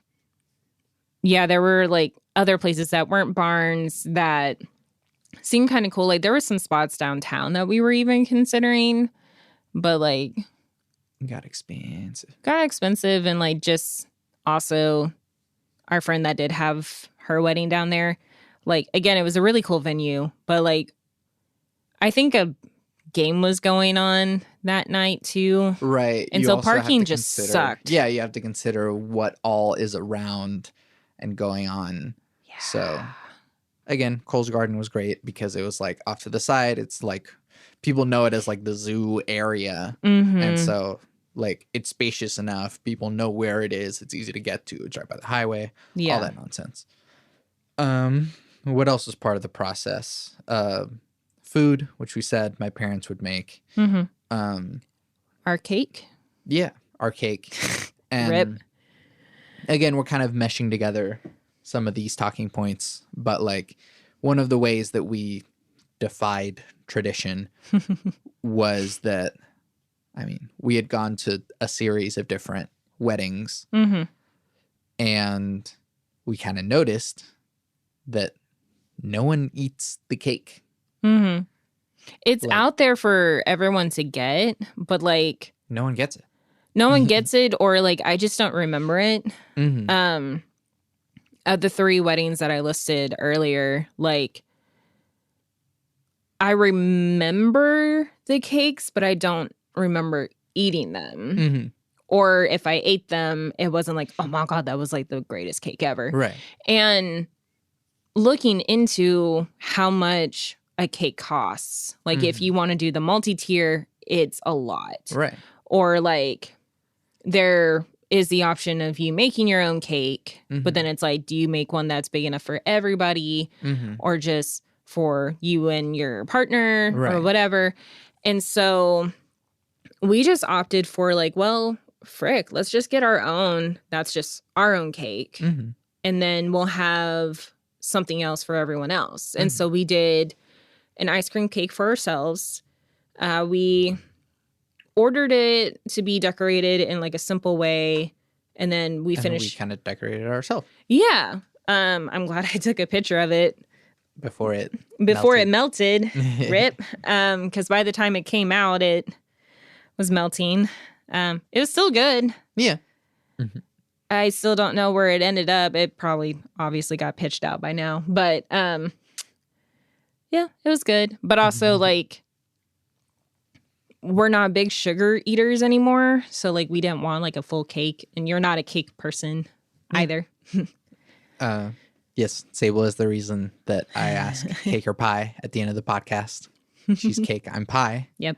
yeah, there were like other places that weren't barns that seemed kind of cool. Like there were some spots downtown that we were even considering, but like Got expensive. And like just also our friend that did have her wedding down there. Like, again, it was a really cool venue, but like I think a game was going on that night too. Right. And so parking just sucked. Yeah, you have to consider what all is around and going on. Yeah. So again, Cole's Garden was great because it was like off to the side. It's like people know it as like the zoo area. And so like it's spacious enough. People know where it is. It's easy to get to. It's right by the highway. Yeah. All that nonsense. What else was part of the process? Food, which we said my parents would make. Our cake. Yeah, our cake. And Rip. Again, we're kind of meshing together some of these talking points, but like one of the ways that we defied tradition was that, I mean, we had gone to a series of different weddings and we kind of noticed that no one eats the cake. It's like, out there for everyone to get, but like no one gets it. No one gets it, or like I just don't remember it. Of the 3 weddings that I listed earlier, like I remember the cakes, but I don't remember eating them. Or if I ate them, it wasn't like, oh my God, that was like the greatest cake ever. Right. And looking into how much a cake costs, like if you want to do the multi-tier, it's a lot. Right. Or like there is the option of you making your own cake, but then it's like, do you make one that's big enough for everybody or just for you and your partner or whatever? And so we just opted for like, well, frick, let's just get our own. That's just our own cake. Mm-hmm. And then we'll have something else for everyone else. And so we did an ice cream cake for ourselves. We ordered it to be decorated in like a simple way. And then we finished. We kind of decorated it ourselves. Yeah. I'm glad I took a picture of it. Before it melted. Rip. Because by the time it came out, it was melting. It was still good. Yeah. Mm-hmm. I still don't know where it ended up. It probably obviously got pitched out by now. But yeah, it was good. But also like we're not big sugar eaters anymore. So like we didn't want like a full cake. And you're not a cake person either. Yes, Sable is the reason that I ask cake or pie at the end of the podcast. She's cake, I'm pie. Yep.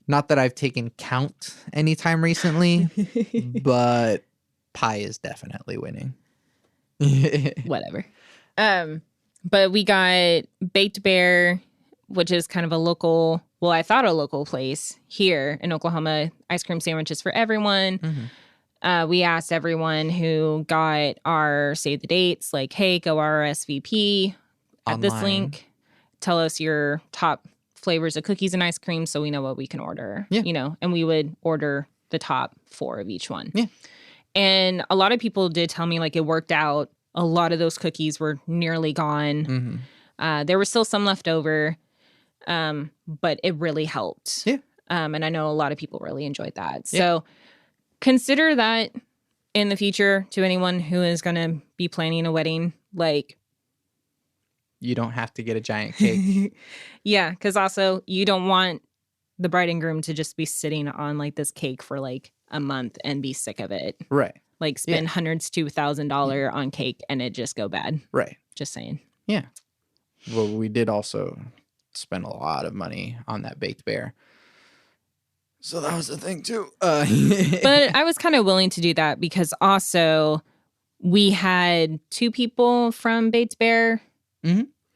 Not that I've taken count anytime recently, but pie is definitely winning. Whatever. But we got Baked Bear, which is kind of a local, well, I thought a local place here in Oklahoma, ice cream sandwiches for everyone. Mm-hmm. We asked everyone who got our save the dates, like, hey, go RSVP at Online. this link. Tell us your top flavors of cookies and ice cream so we know what we can order. Yeah. You know, and we would order the top 4 of each one. Yeah. And a lot of people did tell me like it worked out. A lot of those cookies were nearly gone. Mm-hmm. There was still some left over, but it really helped. Yeah. And I know a lot of people really enjoyed that. So consider that in the future to anyone who is going to be planning a wedding. Like, you don't have to get a giant cake. Yeah, because also you don't want the bride and groom to just be sitting on like this cake for like a month and be sick of it. Right. Like spend hundreds to $1,000 on cake and it just go bad. Right. Just saying. Yeah. Well, we did also spend a lot of money on that baked bear. So that was the thing too. But I was kind of willing to do that because also we had 2 people from Bates Bear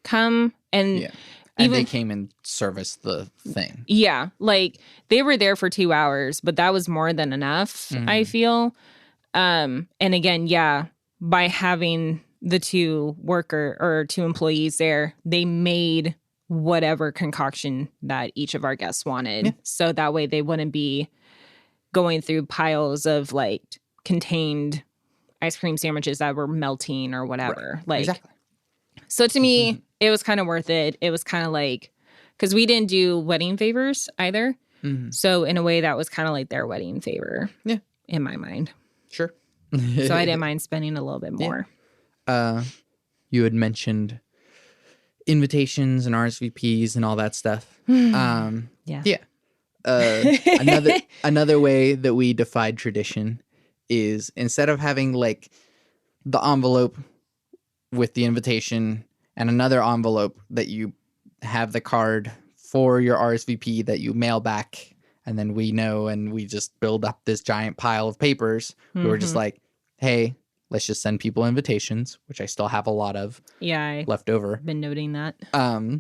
come and and they came and serviced the thing. Yeah, like they were there for 2 hours, but that was more than enough, I feel. And again, by having the 2 employees there, they made whatever concoction that each of our guests wanted. Yeah. So that way they wouldn't be going through piles of like contained ice cream sandwiches that were melting or whatever. Right. Like, exactly. So to me, it was kind of worth it. It was kind of like, because we didn't do wedding favors either. Mm-hmm. So in a way, that was kind of like their wedding favor. Yeah. In my mind. Sure. So I didn't mind spending a little bit more. Yeah. You had mentioned invitations and RSVPs and all that stuff. Yeah. Another way that we defied tradition is instead of having like the envelope with the invitation and another envelope that you have the card for your RSVP that you mail back, and then we know and we just build up this giant pile of papers. We were just like, hey, let's just send people invitations, which I still have a lot of left over. Been noting that. I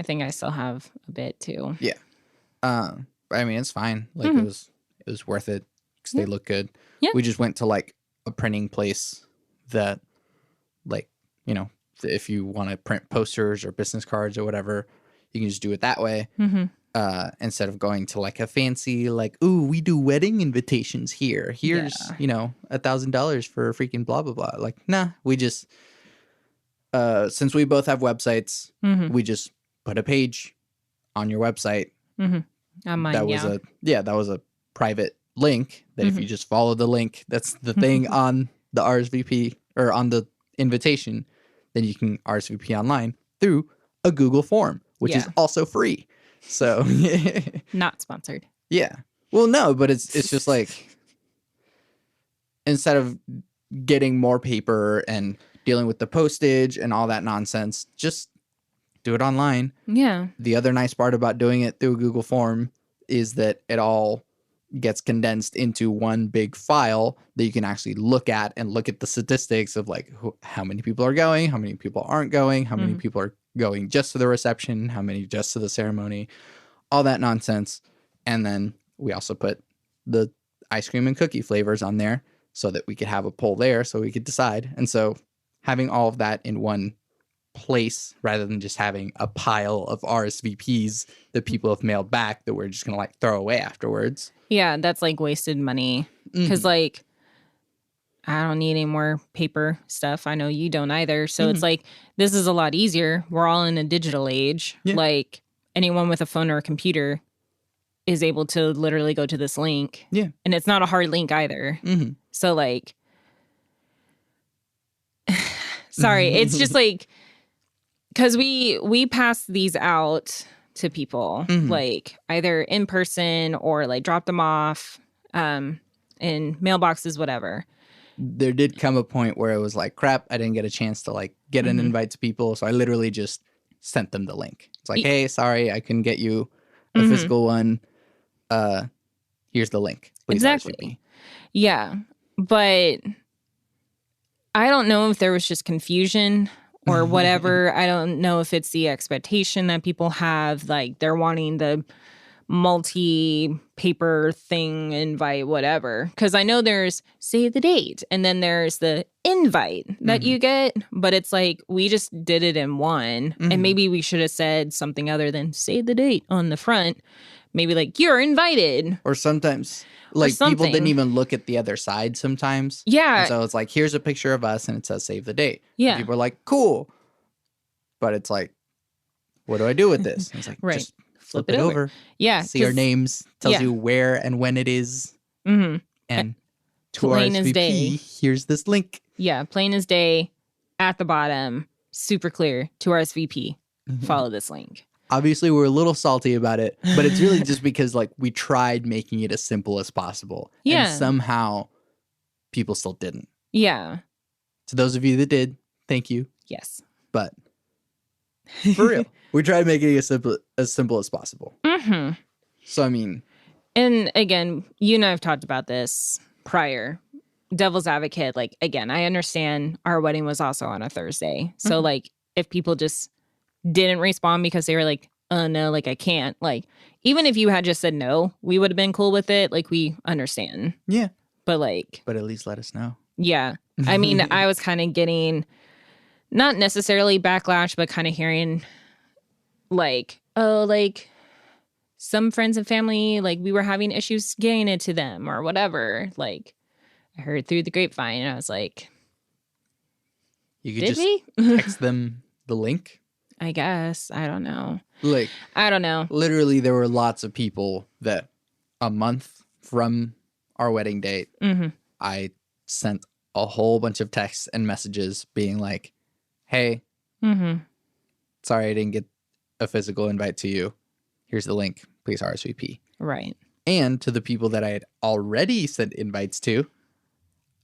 think I still have a bit too. Yeah. I mean, it's fine. Like it was worth it because they look good. Yeah. We just went to like a printing place that, like, you know, if you want to print posters or business cards or whatever, you can just do it that way. Instead of going to like a fancy, like, ooh, we do wedding invitations here. Here's, you know, $1,000 for a freaking blah, blah, blah. Like, nah, we just, since we both have websites, we just put a page on your website. On mine, that was a private link that if you just follow the link, that's the thing on the RSVP or on the invitation, then you can RSVP online through a Google form, which is also free. So not sponsored. Yeah. Well, no, but it's just like instead of getting more paper and dealing with the postage and all that nonsense, just do it online. Yeah. The other nice part about doing it through a Google form is that it all gets condensed into one big file that you can actually look at and look at the statistics of like how many people are going, how many people aren't going, how many people are going just to the reception, how many just to the ceremony, all that nonsense. And then we also put the ice cream and cookie flavors on there so that we could have a poll there so we could decide. And so having all of that in one place rather than just having a pile of RSVPs that people have mailed back that we're just going to like throw away afterwards. Yeah, that's like wasted money. Because like, I don't need any more paper stuff. I know you don't either. So it's like, this is a lot easier. We're all in a digital age. Yeah. Like anyone with a phone or a computer is able to literally go to this link. Yeah. And it's not a hard link either. So like, sorry, it's just like, because we pass these out to people, like either in person or like drop them off in mailboxes, whatever. There did come a point where it was like, crap, I didn't get a chance to like get an invite to people. So I literally just sent them the link. It's like, hey, sorry, I couldn't get you a physical one. Here's the link. Please Exactly. RSVP. Yeah. But I don't know if there was just confusion or whatever. I don't know if it's the expectation that people have, like they're wanting the multi-paper thing, invite, whatever. Because I know there's save the date and then there's the invite that you get, but it's like we just did it in one. And maybe we should have said something other than save the date on the front. Maybe like, you're invited. Or sometimes like people didn't even look at the other side sometimes. Yeah. And so it's like, here's a picture of us and it says save the date. Yeah. And people are like, cool. But it's like, what do I do with this? And it's like, Right. just flip it over. Yeah. See our names, tells you where and when it is. And to plain as RSVP, day. here's this link. Yeah. Plain as day at the bottom. Super clear to RSVP. Follow this link. Obviously, we're a little salty about it, but it's really just because like we tried making it as simple as possible. Yeah. And somehow people still didn't. Yeah. To those of you that did, thank you. Yes. But for real, we tried making it as simple as possible. So, I mean. And again, you and I have talked about this prior. Devil's advocate, like, again, I understand our wedding was also on a Thursday. So, like, if people just didn't respond because they were like, oh, no, like, I can't. Like, even if you had just said no, we would have been cool with it. Like, we understand. Yeah. But, like. But at least let us know. Yeah. I mean, I was kind of getting, not necessarily backlash, but kind of hearing, like, oh, like, some friends and family, like, we were having issues getting it to them or whatever. Like, I heard through the grapevine, and I was like, you could did just we? text them the link. I guess. I don't know. Like, I don't know. Literally, there were lots of people that a month from our wedding date, I sent a whole bunch of texts and messages being like, hey, sorry I didn't get a physical invite to you. Here's the link. Please RSVP. Right. And to the people that I had already sent invites to,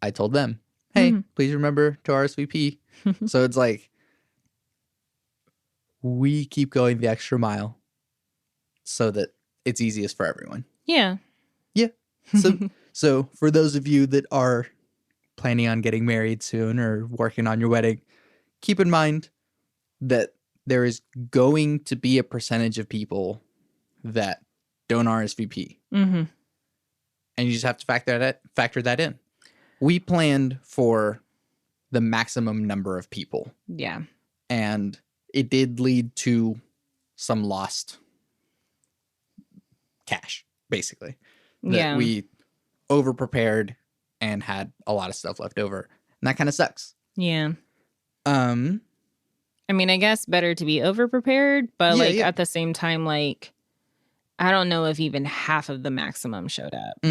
I told them, hey, please remember to RSVP. So it's like, we keep going the extra mile so that it's easiest for everyone. Yeah. Yeah. So for those of you that are planning on getting married soon or working on your wedding, keep in mind that there is going to be a percentage of people that don't RSVP. And you just have to factor that in. We planned for the maximum number of people. Yeah. And it did lead to some lost cash, basically. That we over-prepared and had a lot of stuff left over. And that kind of sucks. Yeah. I mean, I guess better to be over-prepared, but at the same time, like, I don't know if even half of the maximum showed up.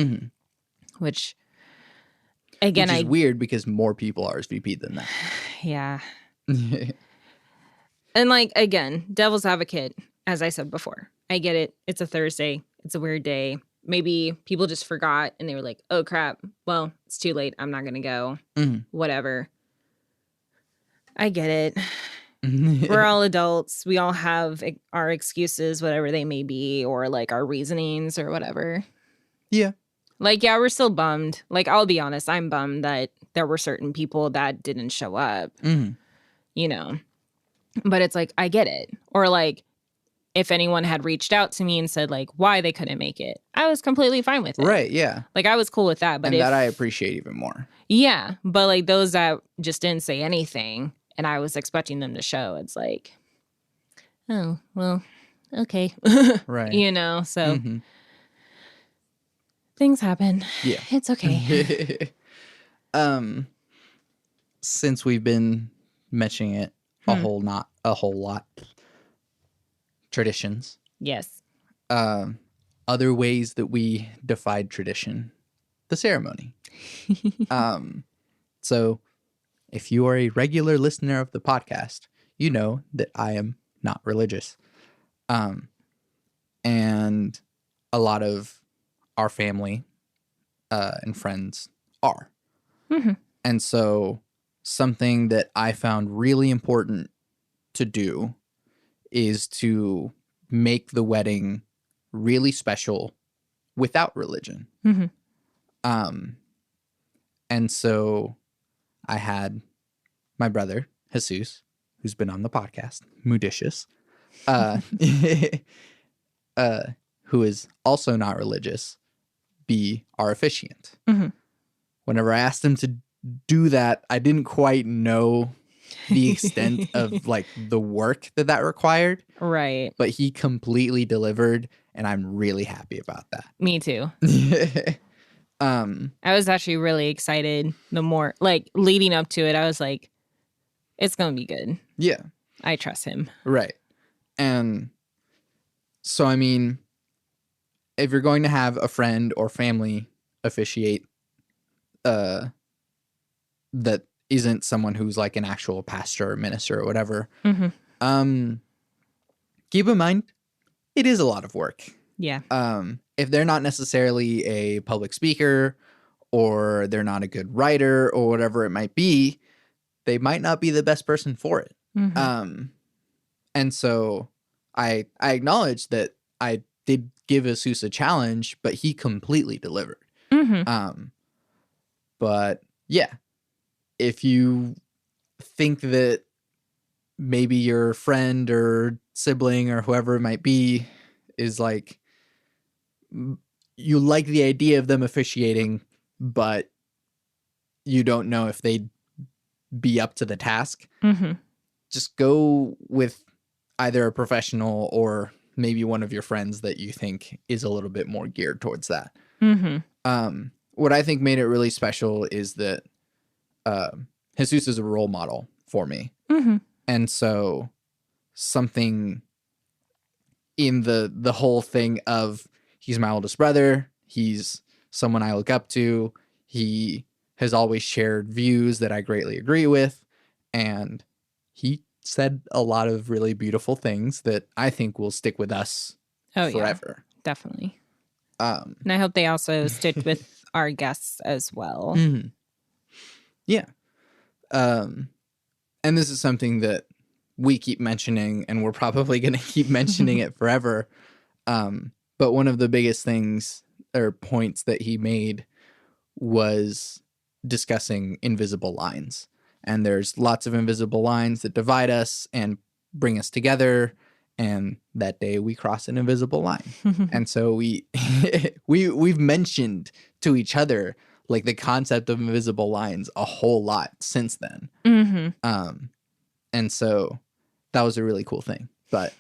Which, again, which is weird because more people RSVP'd than that. Yeah. And, like, again, devil's advocate, as I said before, I get it. It's a Thursday. It's a weird day. Maybe people just forgot and they were like, oh, crap. Well, it's too late. I'm not going to go. Whatever. I get it. We're all adults. We all have our excuses, whatever they may be, or, like, our reasonings or whatever. Yeah. Like, yeah, we're still bummed. Like, I'll be honest. I'm bummed that there were certain people that didn't show up. You know. But it's like, I get it. Or like, if anyone had reached out to me and said like why they couldn't make it, I was completely fine with it. Right, yeah. Like I was cool with that. But and that I appreciate even more. Yeah. But like those that just didn't say anything and I was expecting them to show, it's like, oh, well, okay. Right. You know, so things happen. Yeah. It's okay. Since we've been mentioning it a whole lot, traditions. Yes. Other ways that we defied tradition, the ceremony. So if you are a regular listener of the podcast, you know that I am not religious. And a lot of our family and friends are. And so something that I found really important to do is to make the wedding really special without religion. And so I had my brother, Jesus, who's been on the podcast, Moodicious, who is also not religious, be our officiant. Whenever I asked him to do that, I didn't quite know the extent of like the work that required. Right. But he completely delivered, and I'm really happy about that. Me too. I was actually really excited. The more like leading up to it, I was like, it's going to be good. Yeah. I trust him. Right. And so, I mean, if you're going to have a friend or family officiate, that isn't someone who's like an actual pastor or minister or whatever, keep in mind, it is a lot of work. Yeah. If they're not necessarily a public speaker or they're not a good writer or whatever it might be, they might not be the best person for it. And so I acknowledge that I did give Jesus a challenge, but he completely delivered. But yeah, if you think that maybe your friend or sibling or whoever it might be is like, you like the idea of them officiating, but you don't know if they'd be up to the task, just go with either a professional or maybe one of your friends that you think is a little bit more geared towards that. What I think made it really special is that Jesus is a role model for me. And so something in the whole thing of he's my oldest brother, he's someone I look up to, he has always shared views that I greatly agree with, and he said a lot of really beautiful things that I think will stick with us forever. Yeah, definitely. And I hope they also stick with our guests as well. Yeah. And this is something that we keep mentioning, and we're probably going to keep mentioning it forever. But one of the biggest things or points that he made was discussing invisible lines. And there's lots of invisible lines that divide us and bring us together. And that day we cross an invisible line. And so we've mentioned to each other like the concept of invisible lines a whole lot since then. And so that was a really cool thing. But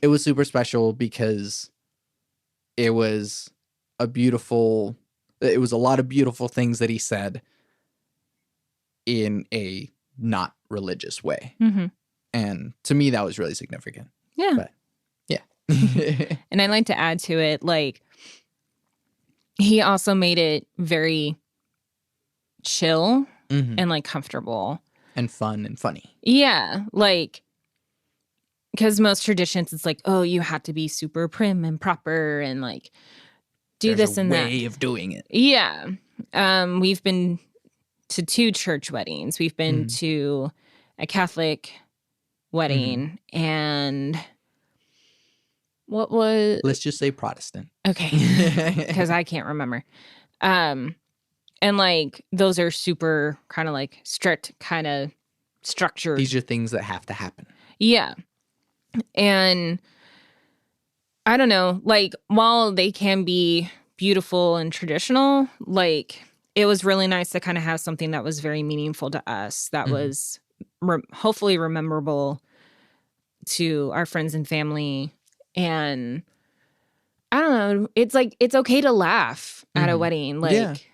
it was super special because it was a lot of beautiful things that he said in a not religious way. And to me, that was really significant. Yeah. But, yeah. And I'd like to add to it, like, he also made it very chill and, like, comfortable. And fun and funny. Yeah. Like, because most traditions, it's like, oh, you have to be super prim and proper and, like, do There's this and a that. way of doing it. Yeah. We've been to 2 church weddings. We've been to a Catholic wedding and what was... Let's just say Protestant. Okay. Because I can't remember. And like those are super kind of like strict kind of structured. These are things that have to happen. Yeah. And I don't know, like, while they can be beautiful and traditional, like, it was really nice to kind of have something that was very meaningful to us, that was hopefully rememberable to our friends and family. And I don't know, it's like, it's okay to laugh at a wedding, like,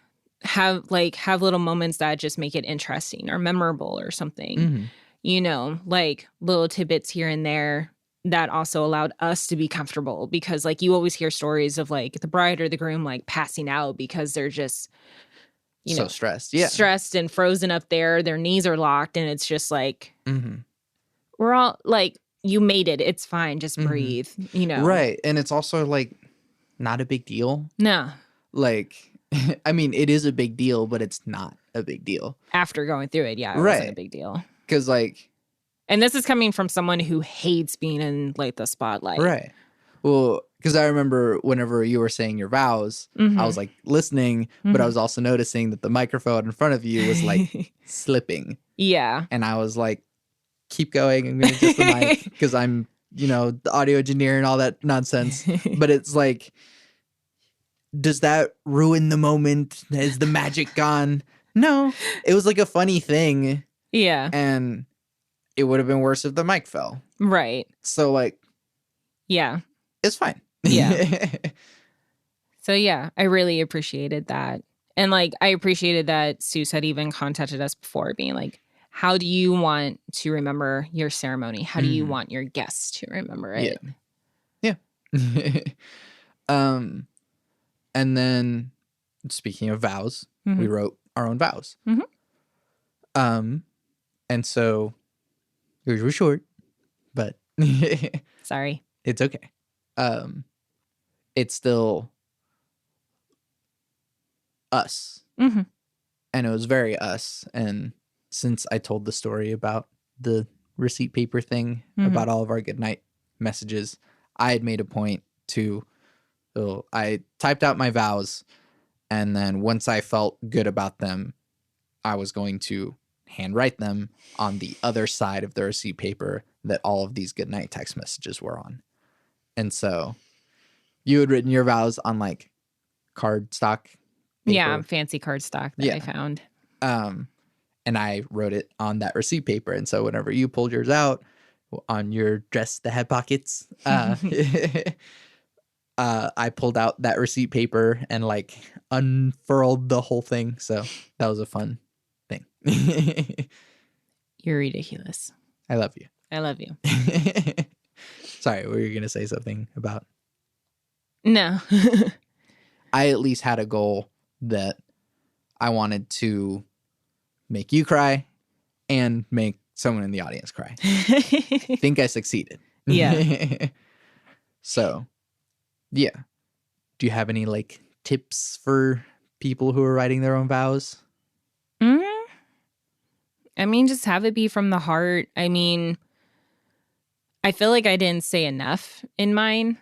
have little moments that just make it interesting or memorable or something, you know, like little tidbits here and there that also allowed us to be comfortable, because like you always hear stories of like the bride or the groom like passing out because they're just, you So know, stressed. stressed and frozen up there. Their knees are locked, and it's just like, we're all like, you made it. It's fine. Just breathe, you know? Right. And it's also like not a big deal. No. Like, I mean, it is a big deal, but it's not a big deal. After going through it, yeah, it wasn't a big deal. Because like, and this is coming from someone who hates being in like the spotlight. Right. Well, because I remember whenever you were saying your vows, I was like listening, but I was also noticing that the microphone in front of you was like slipping. Yeah. And I was like, keep going. I'm going to adjust the mic because I'm, you know, the audio engineer and all that nonsense. But it's like, does that ruin the moment? Is the magic gone? No. It was like a funny thing. Yeah. And it would have been worse if the mic fell. Right. So like, yeah, it's fine. Yeah. So yeah, I really appreciated that. And like, I appreciated that Seuss had even contacted us before, being like, how do you want to remember your ceremony? How do you want your guests to remember it? Yeah. And then speaking of vows, we wrote our own vows. And so yours were short, but sorry, it's okay. It's still us. And it was very us. And since I told the story about the receipt paper thing, about all of our goodnight messages, I had made a point to, so I typed out my vows, and then once I felt good about them, I was going to handwrite them on the other side of the receipt paper that all of these goodnight text messages were on. And so you had written your vows on like cardstock paper. Yeah, fancy cardstock that I found. And I wrote it on that receipt paper. And so whenever you pulled yours out on your dress that had pockets, I pulled out that receipt paper and like unfurled the whole thing. So that was a fun thing. You're ridiculous. I love you. I love you. Sorry, were you going to say something about? No. I at least had a goal that I wanted to make you cry and make someone in the audience cry. I think I succeeded. Yeah. So, yeah. Do you have any like tips for people who are writing their own vows? I mean, just have it be from the heart. I mean, I feel like I didn't say enough in mine.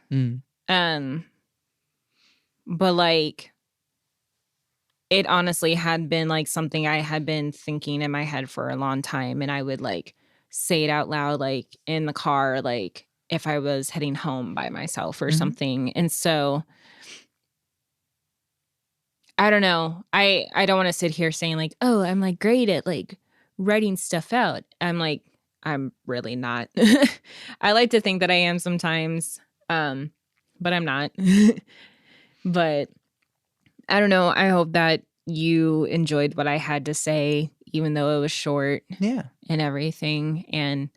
But like, it honestly had been like something I had been thinking in my head for a long time, and I would like say it out loud, like in the car, like if I was heading home by myself or something. And so I don't know. I don't want to sit here saying like, oh, I'm like great at like writing stuff out. I'm like, I'm really not. I like to think that I am sometimes, but I'm not. But I don't know. I hope that you enjoyed what I had to say, even though it was short. Yeah. And everything, and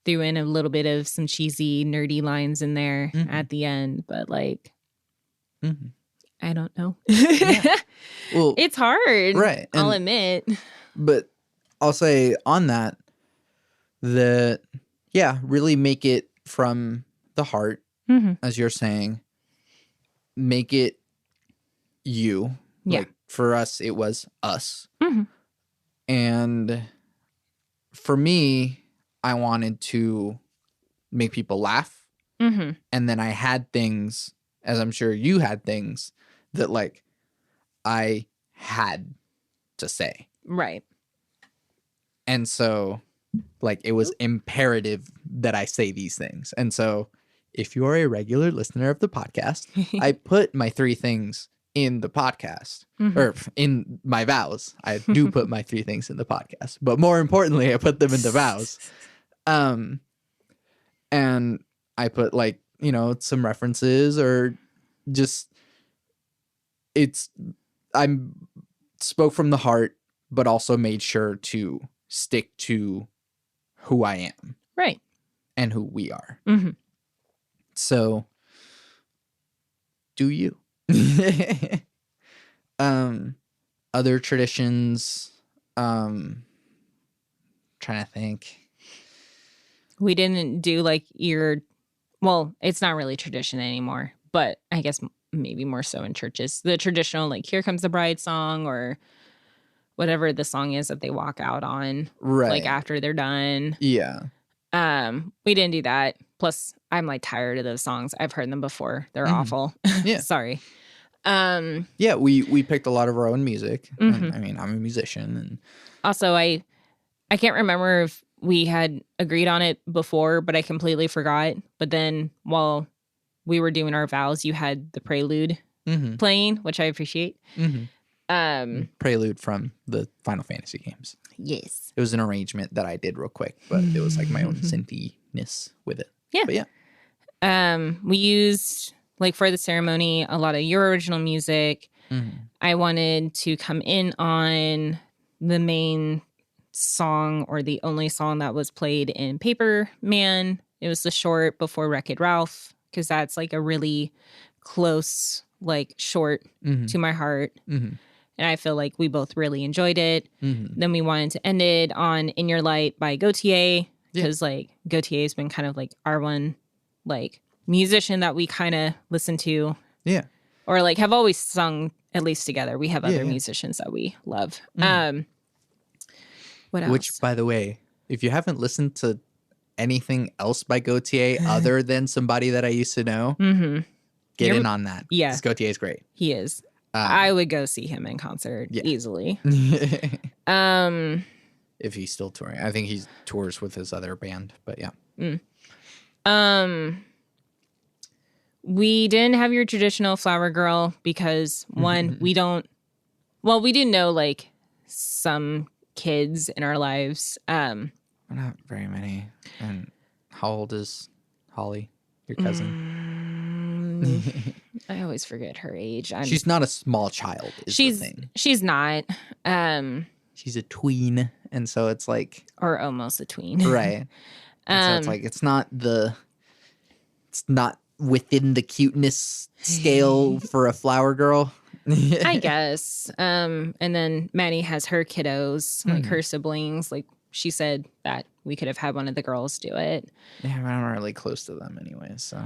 threw in a little bit of some cheesy, nerdy lines in there at the end. But like, I don't know. Well, it's hard. Right. I'll admit. But I'll say on that, yeah, really make it from the heart, as you're saying. Make it you. Yeah. Like for us, it was us. And for me, I wanted to make people laugh. And then I had things, as I'm sure you had things, that like I had to say. Right. And so like it was imperative that I say these things. And so if you are a regular listener of the podcast, I put my 3 things in the podcast or in my vows. I do put my 3 things in the podcast, but more importantly, I put them in the vows. And I put like, you know, some references or just I spoke from the heart, but also made sure to stick to who I am. Right. And who we are. Mm-hmm. So do you. Other traditions, trying to think. We didn't do like it's not really tradition anymore, but I guess maybe more so in churches. The traditional like Here Comes the Bride song or whatever the song is that they walk out on like after they're done. Yeah. We didn't do that. Plus I'm like tired of those songs. I've heard them before. They're awful. Yeah. Sorry. Yeah, we picked a lot of our own music. And, I mean, I'm a musician and also I can't remember if we had agreed on it before, but I completely forgot. But then while we were doing our vows, you had the prelude playing, which I appreciate. Prelude from the Final Fantasy games. Yes. It was an arrangement that I did real quick, but it was like my own synthy-ness with it. Yeah. But yeah. We used, like for the ceremony, a lot of your original music. I wanted to come in on the main song or the only song that was played in Paper Man. It was the short before Wreck-It Ralph, because that's like a really close like short to my heart. And I feel like we both really enjoyed it. Then we wanted to end it on In Your Light by Gautier, because like Gautier has been kind of like our one like musician that we kind of listen to. Yeah. Or like have always sung at least together. We have other musicians that we love. What else? Which, by the way, if you haven't listened to anything else by Gautier other than Somebody That I Used to Know, get in on that. Yeah. Because Gautier is great. He is. I would go see him in concert easily. If he's still touring. I think he tours with his other band, but yeah. We didn't have your traditional flower girl because one, we do know like some kids in our lives. Not very many. And how old is Holly, your cousin? I always forget her age. She's not a small child, is the thing. She's not. She's a tween, and so it's like... Or almost a tween. Right. So it's like, it's not within the cuteness scale for a flower girl. I guess. And then Maddie has her kiddos, like her siblings. Like she said that we could have had one of the girls do it. Yeah, I'm not really close to them anyway, so.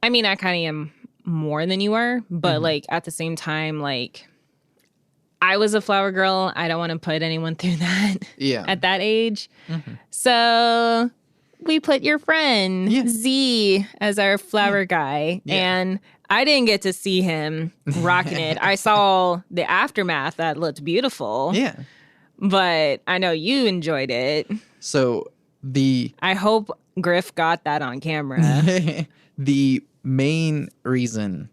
I mean, I kind of am more than you are, but like at the same time, like I was a flower girl. I don't want to put anyone through that at that age. So we put your friend Z as our flower guy. And I didn't get to see him rocking it. I saw the aftermath that looked beautiful. Yeah. But I know you enjoyed it. So I hope Griff got that on camera. The main reason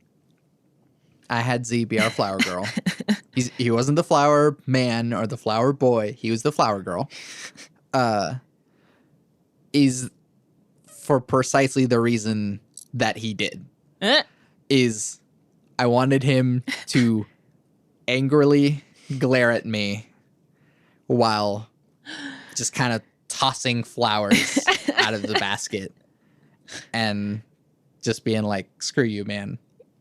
I had Z be our flower girl, he wasn't the flower man or the flower boy. He was the flower girl. Is for precisely the reason that he did. Is I wanted him to angrily glare at me while just kind of tossing flowers out of the basket and just being like, screw you, man.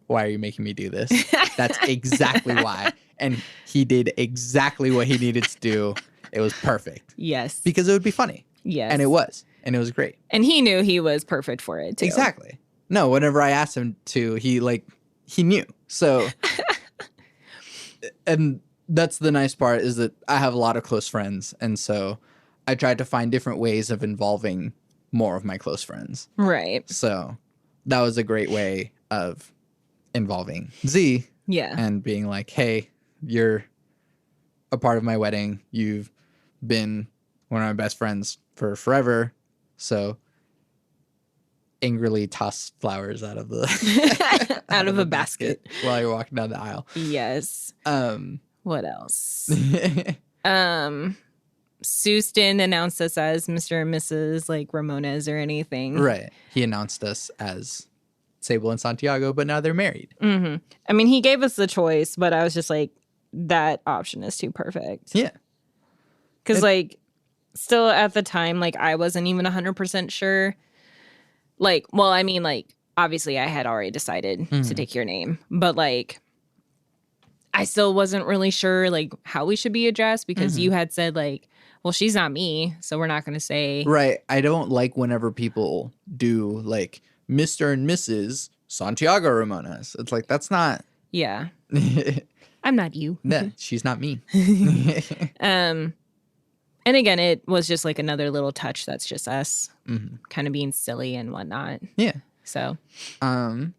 Why are you making me do this? That's exactly why. And he did exactly what he needed to do. It was perfect. Yes. Because it would be funny. Yes. And it was. And it was great. And he knew he was perfect for it, too. Exactly. No, whenever I asked him to, he knew. So, and that's the nice part, is that I have a lot of close friends. And so I tried to find different ways of involving more of my close friends. Right. So that was a great way of involving Z. Yeah. And being like, hey, you're a part of my wedding. You've been one of my best friends for forever. So angrily toss flowers out of the Out of a basket while you're walking down the aisle. Yes. What else? Seuss didn't announce us as Mr. and Mrs. like Ramones or anything. Right. He announced us as Sable and Santiago, but now they're married. Mm-hmm. I mean, he gave us the choice, but I was just like, that option is too perfect. Yeah. Because, like, still at the time, like, I wasn't even 100% sure. Like, well, I mean, like, obviously I had already decided to take your name. But, like, I still wasn't really sure, like, how we should be addressed because you had said, like, well, she's not me, so we're not going to say. Right. I don't like whenever people do, like, Mr. and Mrs. Santiago Ramones. It's like, that's not. Yeah. I'm not you. Nah, she's not me. And again, it was just like another little touch that's just us kind of being silly and whatnot. Yeah. So. Oh,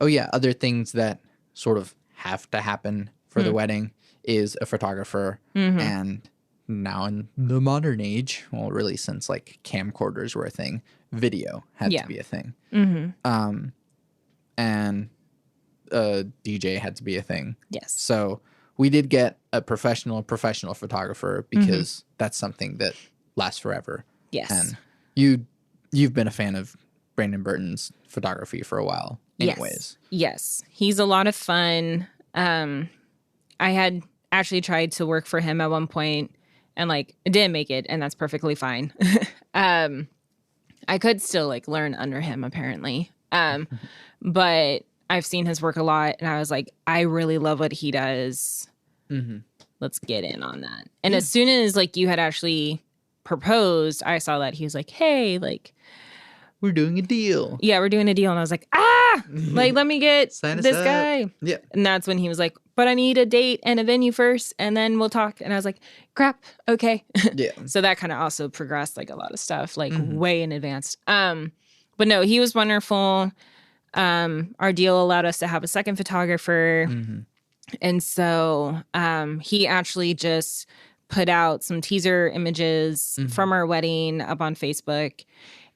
yeah. Other things that sort of have to happen for the wedding is a photographer. And now in the modern age, well, really since like camcorders were a thing, video had to be a thing. And a DJ had to be a thing. Yes. So we did get a professional photographer because that's something that lasts forever. Yes. And you've been a fan of Brandon Burton's photography for a while anyways. Yes. He's a lot of fun. I had actually tried to work for him at one point and like it didn't make it, and that's perfectly fine. I could still like learn under him apparently. But I've seen his work a lot, and I was like, I really love what he does. Let's get in on that. And as soon as like you had actually proposed, I saw that he was like, hey, like, we're doing a deal. Yeah, we're doing a deal. And I was like, like, let me get this guy. Yeah. And that's when he was like, but I need a date and a venue first, and then we'll talk. And I was like, crap, okay. Yeah. So that kind of also progressed like a lot of stuff, like way in advance. But no, he was wonderful. Our deal allowed us to have a second photographer. And so he actually just put out some teaser images from our wedding up on Facebook.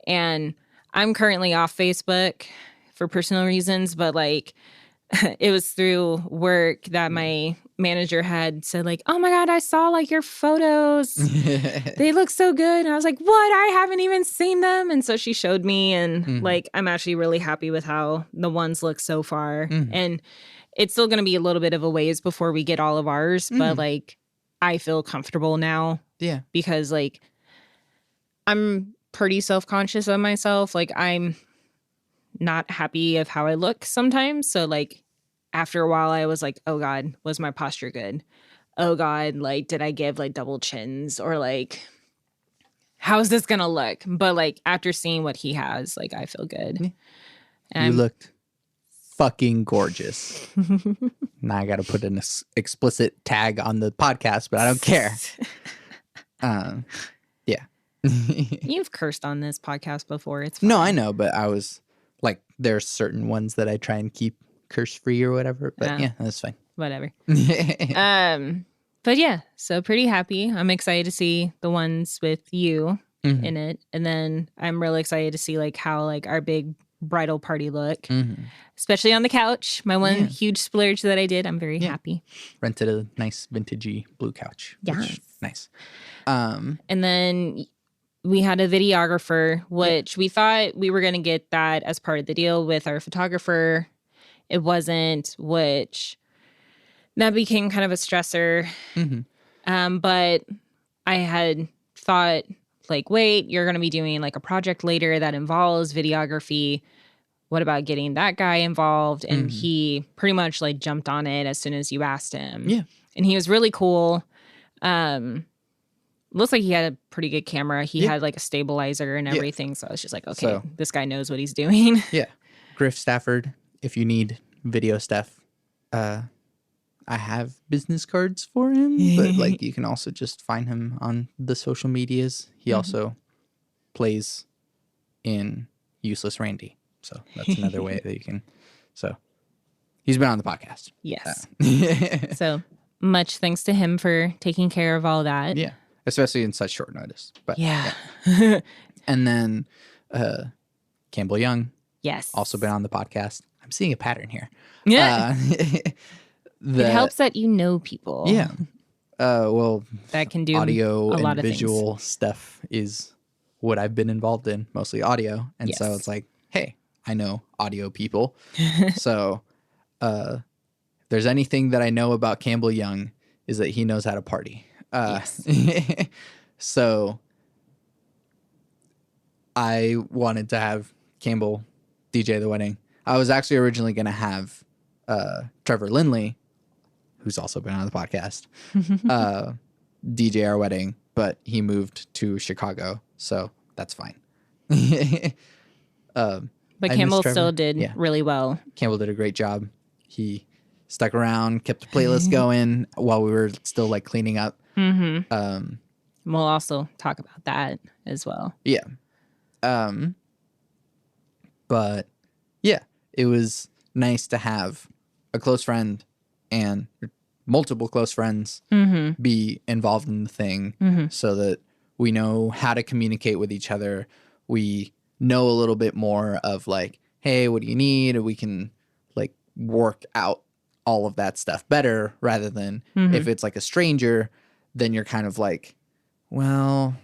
And I'm currently off Facebook for personal reasons, but like it was through work that my manager had said like, oh my God, I saw like your photos. They look so good. And I was like, what? I haven't even seen them. And so she showed me, and like, I'm actually really happy with how the ones look so far. And it's still going to be a little bit of a ways before we get all of ours, but like, I feel comfortable now. Yeah. Because like, I'm pretty self-conscious of myself. Like, I'm not happy of how I look sometimes. So like, after a while I was like, oh God, was my posture good? Oh God, like, did I give like double chins, or like, how's this gonna look? But like, after seeing what he has, like, I feel good. You looked fucking gorgeous. Now I gotta put an explicit tag on the podcast, but I don't care. Yeah. You've cursed on this podcast before. It's fine. No, I know, but I was like, there's certain ones that I try and keep curse free or whatever. But yeah, that's fine. Whatever. But yeah, so pretty happy. I'm excited to see the ones with you in it, and then I'm really excited to see like how like our big bridal party look, especially on the couch. My one huge splurge that I did. I'm very happy. Rented a nice vintagey blue couch. Yeah, nice. And then we had a videographer, which we thought we were going to get that as part of the deal with our photographer. It wasn't, which that became kind of a stressor. But I had thought like, wait, you're going to be doing like a project later that involves videography. What about getting that guy involved? And he pretty much like jumped on it as soon as you asked him. Yeah. And he was really cool. Looks like he had a pretty good camera. He had like a stabilizer and everything. So I was just like, okay, this guy knows what he's doing. Yeah. Griff Stafford, if you need video stuff, I have business cards for him, but like you can also just find him on the social medias. He also plays in Useless Randy. So that's another way that you can. So he's been on the podcast. Yes. So much thanks to him for taking care of all that. Yeah. Especially in such short notice. But yeah. And then Campbell Young, Yes. also been on the podcast. I'm seeing a pattern here. Yeah. It helps that you know people. Yeah. Well, that can do audio a lot and of visual stuff is what I've been involved in, mostly audio. And so it's like, hey, I know audio people. So if there's anything that I know about Campbell Young is that he knows how to party. Yes. So I wanted to have Campbell DJ the wedding. I was actually originally going to have Trevor Lindley, who's also been on the podcast, DJ our wedding, but he moved to Chicago, so that's fine. But Campbell still did really well. Campbell did a great job. He stuck around, kept the playlist going while we were still like cleaning up. We'll also talk about that as well. Yeah. But yeah, it was nice to have a close friend and multiple close friends be involved in the thing so that we know how to communicate with each other. We know a little bit more of like, hey, what do you need? We can like work out all of that stuff better rather than if it's like a stranger, then you're kind of like, well,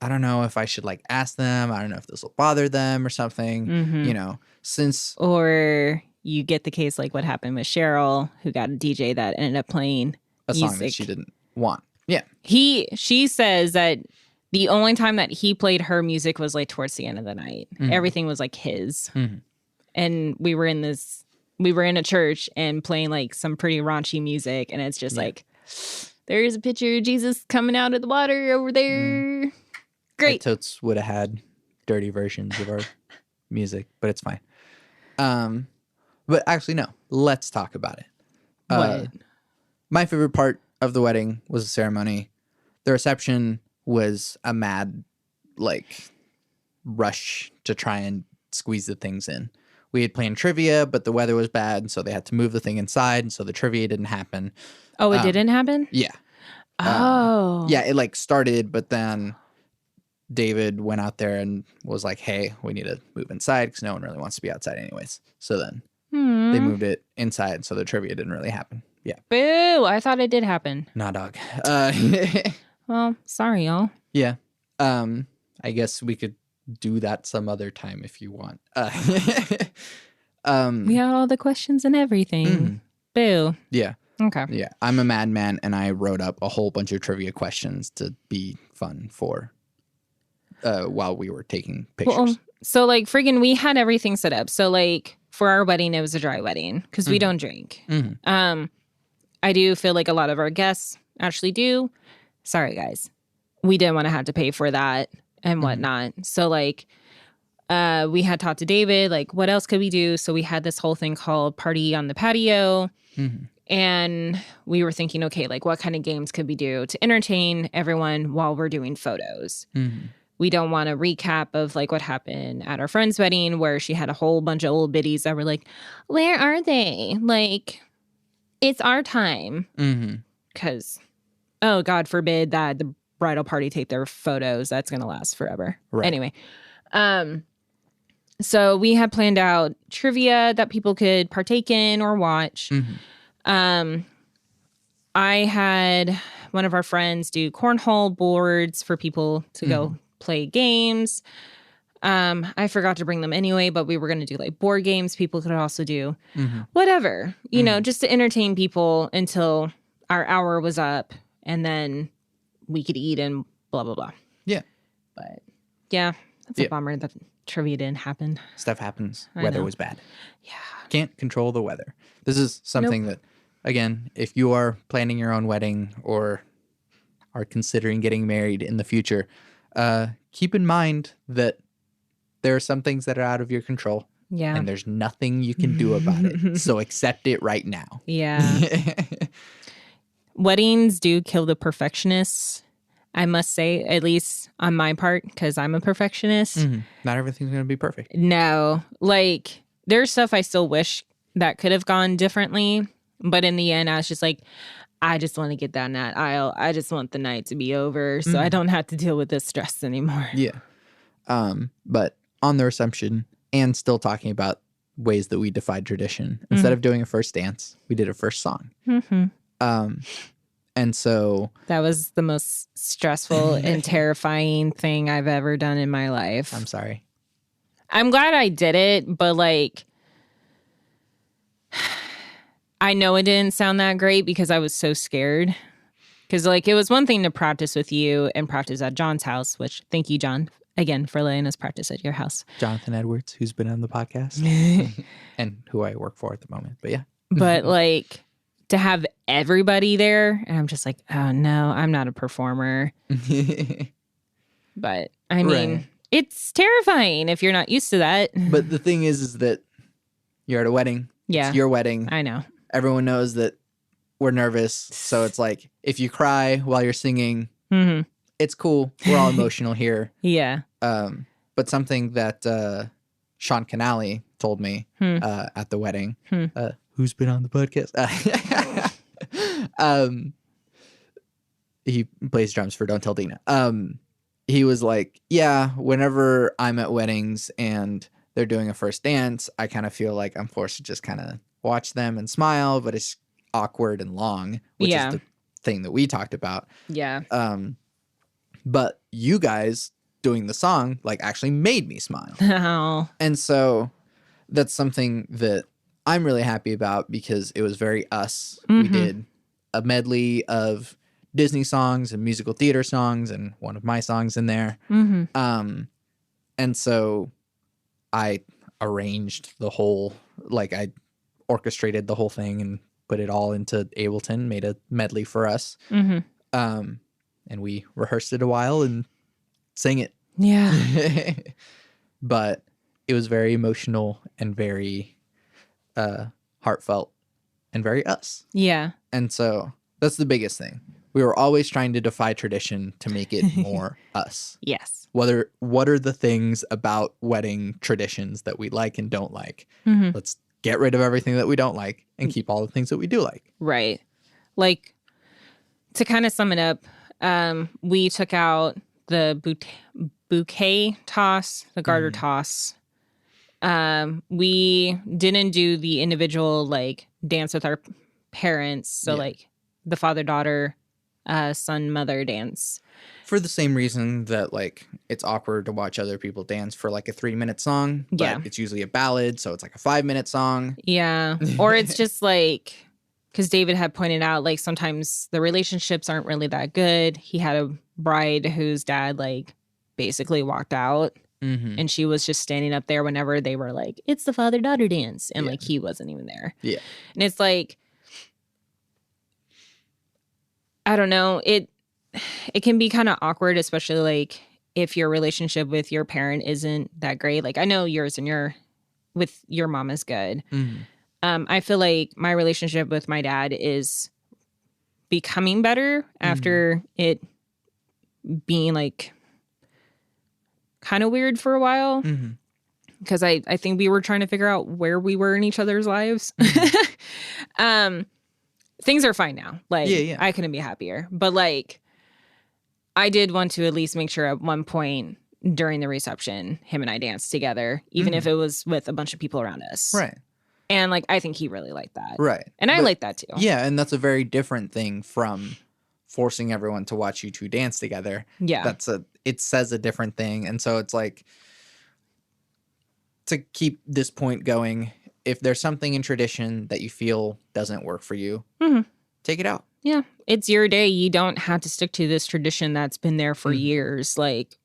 I don't know if I should like ask them. I don't know if this will bother them or something, you know, since. Or you get the case like what happened with Cheryl, who got a DJ that ended up playing a song that she didn't want. Yeah. She says that the only time that he played her music was like towards the end of the night. Everything was like his. And we were in a church and playing like some pretty raunchy music. And it's just like, there's a picture of Jesus coming out of the water over there. Great. I totes would have had dirty versions of our music, but it's fine. But actually, no. Let's talk about it. What? My favorite part of the wedding was the ceremony. The reception was a mad, like, rush to try and squeeze the things in. We had planned trivia, but the weather was bad, so they had to move the thing inside, and so the trivia didn't happen. Oh, it didn't happen? Yeah. Oh. Yeah, it, like, started, but then David went out there and was like, hey, we need to move inside because no one really wants to be outside anyways. So then they moved it inside, so the trivia didn't really happen. Yeah. Boo! I thought it did happen. Nah, dog. Well, sorry, y'all. Yeah. I guess we could do that some other time if you want. We had all the questions and everything. Boo. Yeah. Okay. Yeah. I'm a madman, and I wrote up a whole bunch of trivia questions to be fun for while we were taking pictures. Well, so, like, friggin' we had everything set up. So, like, for our wedding, it was a dry wedding because we don't drink. I do feel like a lot of our guests actually do. Sorry, guys. We didn't want to have to pay for that and whatnot. So, like, we had talked to David, like, what else could we do? So we had this whole thing called Party on the Patio. And we were thinking, okay, like, what kind of games could we do to entertain everyone while we're doing photos? We don't want a recap of, like, what happened at our friend's wedding where she had a whole bunch of old biddies that were like, where are they? Like, it's our time. Because, oh, God forbid that the bridal party take their photos. That's going to last forever. Right. Anyway. So we had planned out trivia that people could partake in or watch. I had one of our friends do cornhole boards for people to go play games. I forgot to bring them anyway, but we were going to do like board games. People could also do whatever, you know, just to entertain people until our hour was up and then we could eat and blah, blah, blah. Yeah. But yeah, that's a bummer that trivia didn't happen. Stuff happens. Weather was bad. Yeah. Can't control the weather. This is something that, again, if you are planning your own wedding or are considering getting married in the future, keep in mind that there are some things that are out of your control. Yeah. And there's nothing you can do about it. So accept it right now. Yeah. Weddings do kill the perfectionists, I must say, at least on my part, because I'm a perfectionist. Not everything's going to be perfect. No. Like, there's stuff I still wish that could have gone differently. But in the end, I was just like, I just want to get down that aisle. I just want the night to be over so I don't have to deal with this stress anymore. Yeah. But on the reception and still talking about ways that we defied tradition. Instead of doing a first dance, we did a first song. And so that was the most stressful and terrifying thing I've ever done in my life. I'm sorry. I'm glad I did it, but like, I know it didn't sound that great because I was so scared. Because like, it was one thing to practice with you and practice at John's house, which thank you, John, again, for letting us practice at your house. Jonathan Edwards, who's been on the podcast and who I work for at the moment. But yeah. But like, to have everybody there, and I'm just like, oh no, I'm not a performer. But I mean, it's terrifying if you're not used to that. But the thing is that you're at a wedding. Yeah. It's your wedding. I know. Everyone knows that we're nervous. So it's like, if you cry while you're singing, it's cool. We're all emotional here. Yeah. But something that Sean Canale told me at the wedding, who's been on the podcast? He plays drums for Don't Tell Dina. He was like, yeah, whenever I'm at weddings and they're doing a first dance, I kind of feel like I'm forced to just kind of watch them and smile, but it's awkward and long, which is the thing that we talked about. Yeah. But you guys doing the song like actually made me smile. Oh. And so that's something that I'm really happy about because it was very us. We did a medley of Disney songs and musical theater songs and one of my songs in there. And so I arranged the whole, like I orchestrated the whole thing and put it all into Ableton, made a medley for us. And we rehearsed it a while and sang it. Yeah. But it was very emotional and very heartfelt and very us. Yeah. And so that's the biggest thing. We were always trying to defy tradition to make it more us. Yes. What are the things about wedding traditions that we like and don't like? Let's get rid of everything that we don't like and keep all the things that we do like. Right. Like, to kind of sum it up, we took out the bouquet toss, the garter toss. We didn't do the individual like dance with our parents. So like the father-daughter, son-mother dance. For the same reason that like it's awkward to watch other people dance for like a 3-minute song, but it's usually a ballad, so it's like a 5-minute song. Yeah. Or it's just like, because David had pointed out like sometimes the relationships aren't really that good. He had a bride whose dad like basically walked out. And she was just standing up there whenever they were like, it's the father-daughter dance. And like, he wasn't even there. Yeah. And it's like, I don't know. It can be kind of awkward, especially like if your relationship with your parent isn't that great. Like I know yours and with your mom is good. I feel like my relationship with my dad is becoming better after it being like kind of weird for a while, because I think we were trying to figure out where we were in each other's lives. Things are fine now. Like I couldn't be happier. But like I did want to at least make sure at one point during the reception, him and I danced together, even if it was with a bunch of people around us. Right. And like I think he really liked that. Right. And I like that too. Yeah, and that's a very different thing from forcing everyone to watch you two dance together. Yeah. It says a different thing. And so it's like, to keep this point going, if there's something in tradition that you feel doesn't work for you, take it out. Yeah. It's your day. You don't have to stick to this tradition that's been there for years. Like,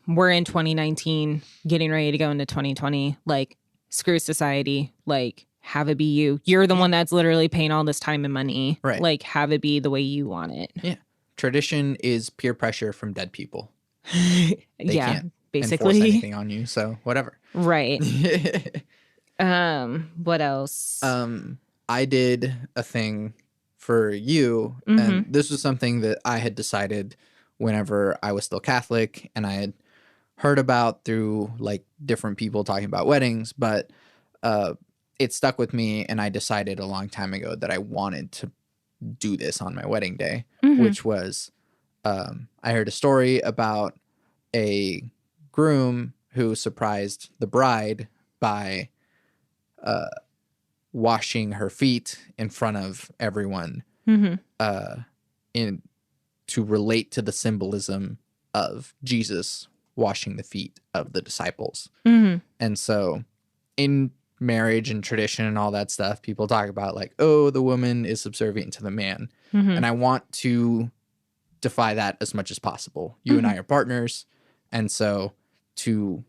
we're in 2019, getting ready to go into 2020. Like, screw society. Like, have it be you. You're the one that's literally paying all this time and money. Right. Like, have it be the way you want it. Yeah. Tradition is peer pressure from dead people. They can't basically enforce anything on you, so whatever. Right. What else? I did a thing for you, and this was something that I had decided whenever I was still Catholic, and I had heard about through like different people talking about weddings, but it stuck with me, and I decided a long time ago that I wanted to do this on my wedding day, which was I heard a story about a groom who surprised the bride by washing her feet in front of everyone in to relate to the symbolism of Jesus washing the feet of the disciples. And so in marriage and tradition and all that stuff, people talk about like, oh, the woman is subservient to the man. And I want to defy that as much as possible. You and I are partners. And so to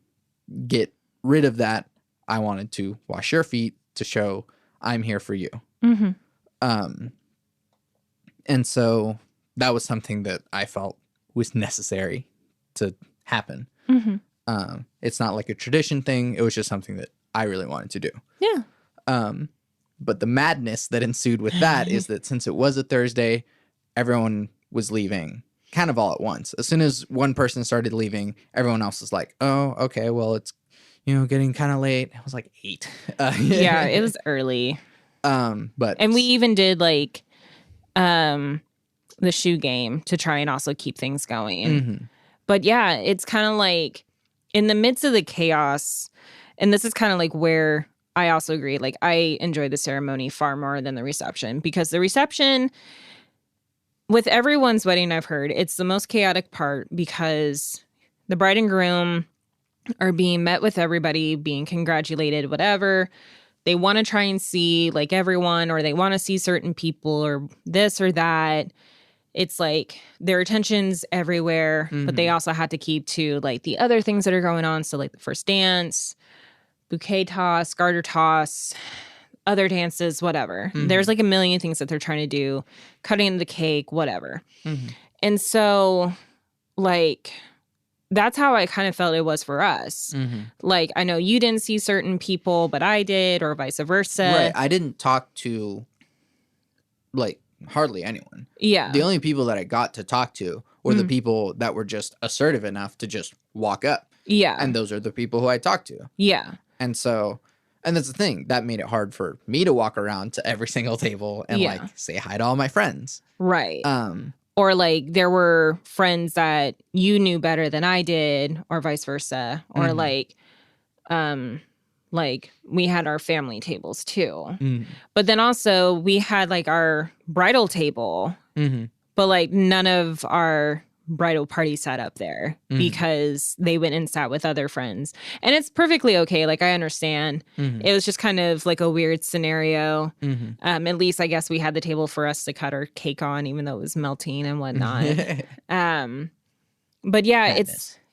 get rid of that, I wanted to wash your feet to show I'm here for you. And so that was something that I felt was necessary to happen. It's not like a tradition thing. It was just something that I really wanted to do. Yeah. But the madness that ensued with that is that since it was a Thursday, everyone was leaving kind of all at once. As soon as one person started leaving, everyone else was like, oh, okay, well, it's, getting kind of late. It was like 8. Yeah, it was early. And we even did like the shoe game to try and also keep things going. But yeah, it's kind of like in the midst of the chaos, and this is kind of like where I also agree. Like, I enjoy the ceremony far more than the reception, because the reception, with everyone's wedding I've heard, it's the most chaotic part because the bride and groom are being met with everybody, being congratulated, whatever. They want to try and see like everyone, or they want to see certain people or this or that. It's like their attention's everywhere, but they also had to keep to like the other things that are going on. So like the first dance, bouquet toss, garter toss, other dances, whatever. There's like a million things that they're trying to do, cutting the cake, whatever. And so like that's how I kind of felt it was for us. Like, I know you didn't see certain people, but I did, or vice versa. Right. I didn't talk to like hardly anyone. Yeah. The only people that I got to talk to were the people that were just assertive enough to just walk up. Yeah. And those are the people who I talked to. Yeah. And so, and that's the thing, that made it hard for me to walk around to every single table and like say hi to all my friends. Right. Or like there were friends that you knew better than I did, or vice versa. Or like we had our family tables too. But then also we had like our bridal table, but like none of our bridal party sat up there because they went and sat with other friends. And it's perfectly okay. Like, I understand. It was just kind of like a weird scenario. At least I guess we had the table for us to cut our cake on, even though it was melting and whatnot. But yeah,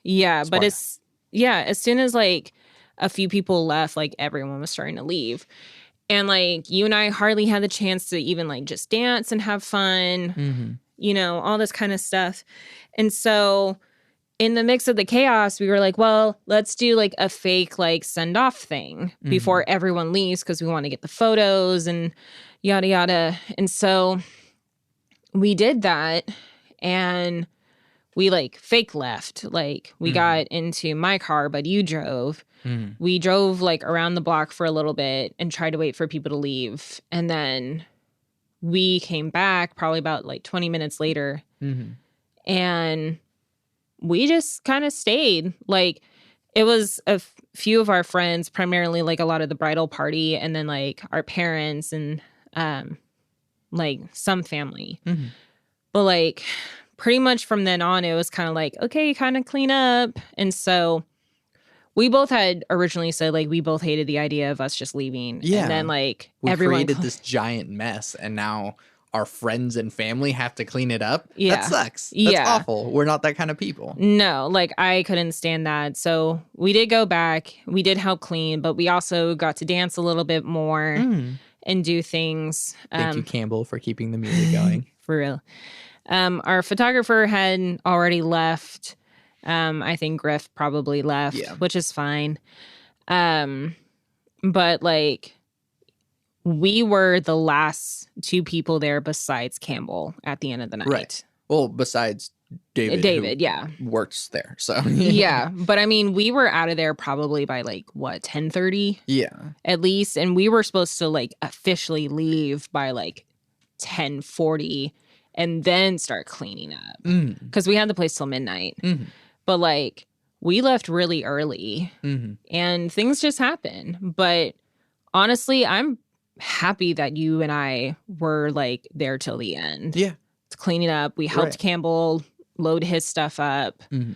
Madness. As soon as like a few people left, like everyone was starting to leave. And like you and I hardly had the chance to even like just dance and have fun, all this kind of stuff. And so in the mix of the chaos, we were like, well, let's do like a fake like send off thing before everyone leaves, because we want to get the photos and yada yada. And so we did that, and we like fake left. Like we got into my car, but you drove. We drove like around the block for a little bit and tried to wait for people to leave. And then we came back probably about like 20 minutes later. And we just kind of stayed. Like, it was a few of our friends, primarily like a lot of the bridal party, and then like our parents and like some family. But like pretty much from then on, it was kind of like, okay, kind of clean up. And so we both had originally said like we both hated the idea of us just leaving. Yeah. And then like we everyone created this giant mess, and now our friends and family have to clean it up. Yeah. That sucks. That's awful. We're not that kind of people. No, like I couldn't stand that. So we did go back. We did help clean, but we also got to dance a little bit more and do things. Thank you, Campbell, for keeping the music going. For real. Our photographer had already left. I think Griff probably left, which is fine. But like we were the last 2 people there besides Campbell at the end of the night. Right. Well, besides David, who works there. So yeah, but I mean, we were out of there probably by like what 10:30. Yeah, at least, and we were supposed to like officially leave by like 10:40, and then start cleaning up because we had the place till midnight. But like we left really early Mm-hmm. and things just happen. But honestly, I'm happy that you and I were like there till the end. Yeah. It's cleaning up. We helped Right. Campbell load his stuff up, Mm-hmm.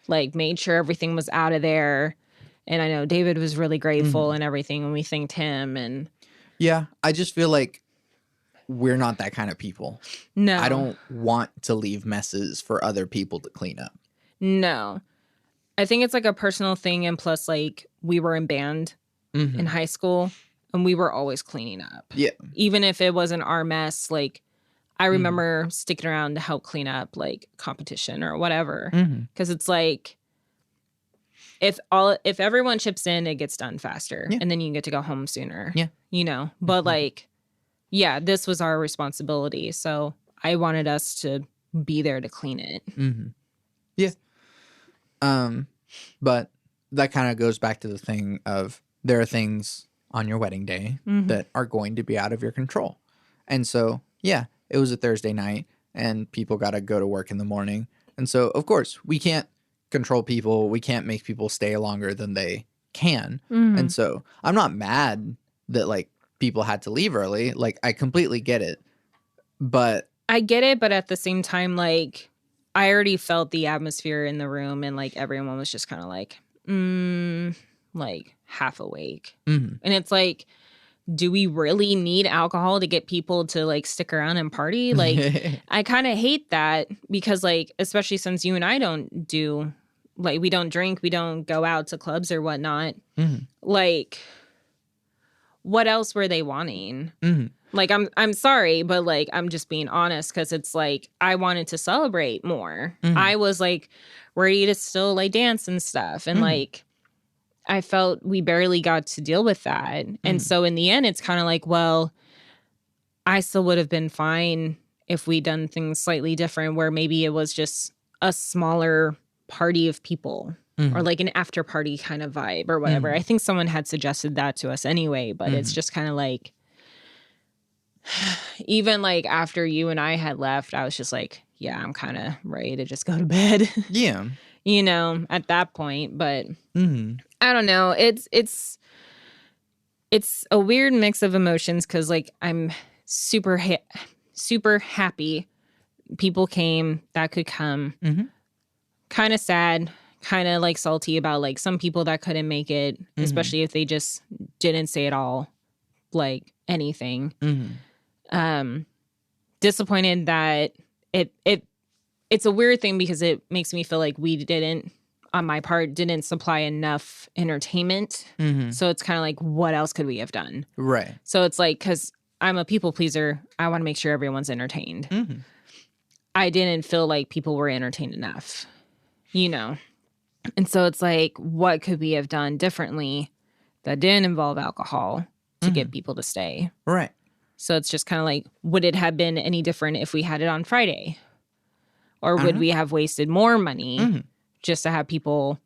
like made sure everything was out of there. And I know David was really grateful and everything when we thanked him. And Yeah. I just feel like we're not that kind of people. no, I don't want to leave messes for other people to clean up. no. I think it's like a personal thing. And plus, like, we were in band in high school and we were always cleaning up. Yeah. Even if it wasn't our mess, like, I remember sticking around to help clean up, like, competition or whatever. Because it's like, if everyone chips in, it gets done faster. Yeah. And then you can get to go home sooner. Yeah. You know? But, like, yeah, this was our responsibility. So I wanted us to be there to clean it. Yeah. But that kind of goes back to the thing of there are things on your wedding day that are going to be out of your control. And so, yeah, it was a Thursday night and people got to go to work in the morning. And so, of course, we can't control people. We can't make people stay longer than they can. And so I'm not mad that like people had to leave early. Like I completely get it. But I get it, but at the same time, like, I already felt the atmosphere in the room and like everyone was just kind of like half awake. And it's like, do we really need alcohol to get people to like stick around and party? Like, I kind of hate that because like, especially since you and I don't do, like, we don't drink, we don't go out to clubs or whatnot. Like, what else were they wanting? Like, I'm sorry, but like, I'm just being honest because it's like, I wanted to celebrate more. I was like ready to still like dance and stuff. And like, I felt we barely got to deal with that. And so in the end, it's kind of like, well, I still would have been fine if we'd done things slightly different where maybe it was just a smaller party of people or like an after party kind of vibe or whatever. I think someone had suggested that to us anyway, but it's just kind of like, even like after you and I had left, I was just like, yeah, I'm kind of ready to just go to bed. yeah. You know, at that point. But I don't know. It's a weird mix of emotions because like I'm super happy people came that could come. Kind of sad, kind of like salty about like some people that couldn't make it, especially if they just didn't say at all like anything. Disappointed that it's a weird thing because it makes me feel like we didn't, on my part, didn't supply enough entertainment. So it's kind of like, what else could we have done? Right. So it's like, because I'm a people pleaser, I want to make sure everyone's entertained. I didn't feel like people were entertained enough, you know? And so it's like, what could we have done differently that didn't involve alcohol to get people to stay? Right. So it's just kind of like, would it have been any different if we had it on Friday? Or would we have wasted more money just to have people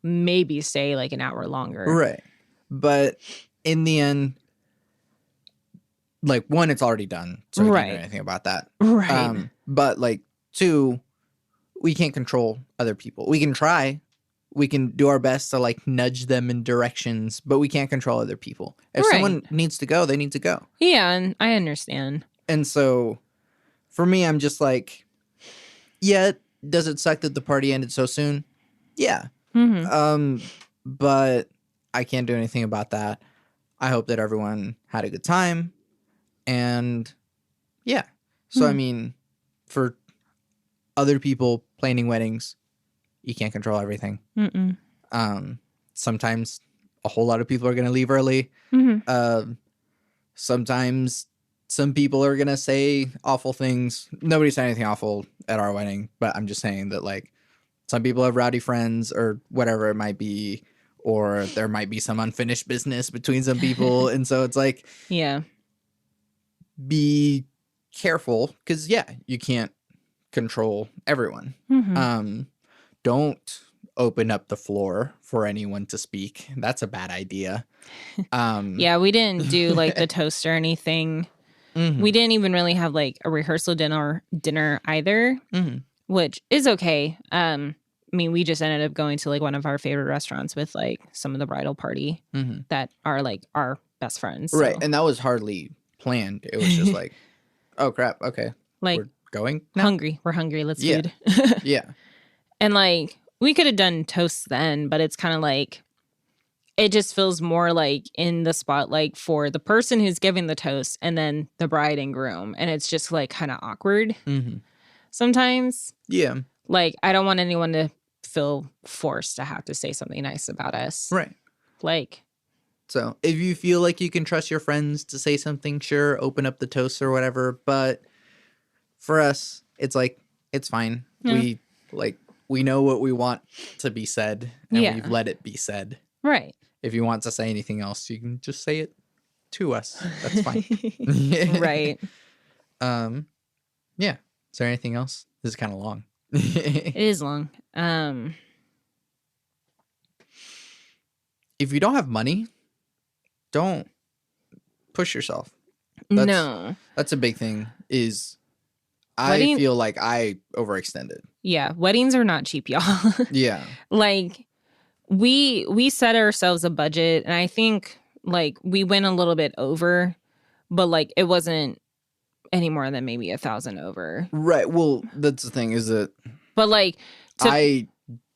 maybe stay like an hour longer? Right. But in the end, like, one, it's already done. So we can't do anything about that. Right. But, like, two, we can't control other people. We can try. We can do our best to, like, nudge them in directions, but we can't control other people. If someone needs to go, they need to go. Yeah, and I understand. And so, for me, I'm just like, yeah, does it suck that the party ended so soon? Yeah. But I can't do anything about that. I hope that everyone had a good time. And yeah. So, I mean, for other people planning weddings, you can't control everything. Sometimes a whole lot of people are going to leave early. Sometimes some people are going to say awful things. Nobody said anything awful at our wedding, but I'm just saying that, like, some people have rowdy friends or whatever it might be, or there might be some unfinished business between some people. And so it's like, yeah, be careful because, yeah, you can't control everyone. Don't open up the floor for anyone to speak. That's a bad idea. Yeah, we didn't do like the toast or anything. We didn't even really have like a rehearsal dinner either, which is okay. mean, we just ended up going to like one of our favorite restaurants with like some of the bridal party that are like our best friends. So. Right. And that was hardly planned. It was just like, oh crap. Okay. Like, we're going now? hungry. We're hungry. Let's Yeah. food. Yeah. And like, we could have done toasts then, but it's kind of like, it just feels more like in the spotlight for the person who's giving the toast and then the bride and groom. And it's just like kind of awkward sometimes. Yeah. Like, I don't want anyone to feel forced to have to say something nice about us. Right. Like, so if you feel like you can trust your friends to say something, sure, open up the toast or whatever. But for us, it's like, it's fine. Yeah. We know what we want to be said, and we've let it be said. Right. If you want to say anything else, you can just say it to us. That's fine. Right. Yeah. Is there anything else? This is kind of long. It is long. If you don't have money, don't push yourself. That's a big thing. I feel like I overextended. Yeah, weddings are not cheap, y'all. Yeah. Like, we set ourselves a budget, and I think like we went a little bit over, but like it wasn't any more than maybe 1,000 over. Right. Well, that's the thing is that. But like, I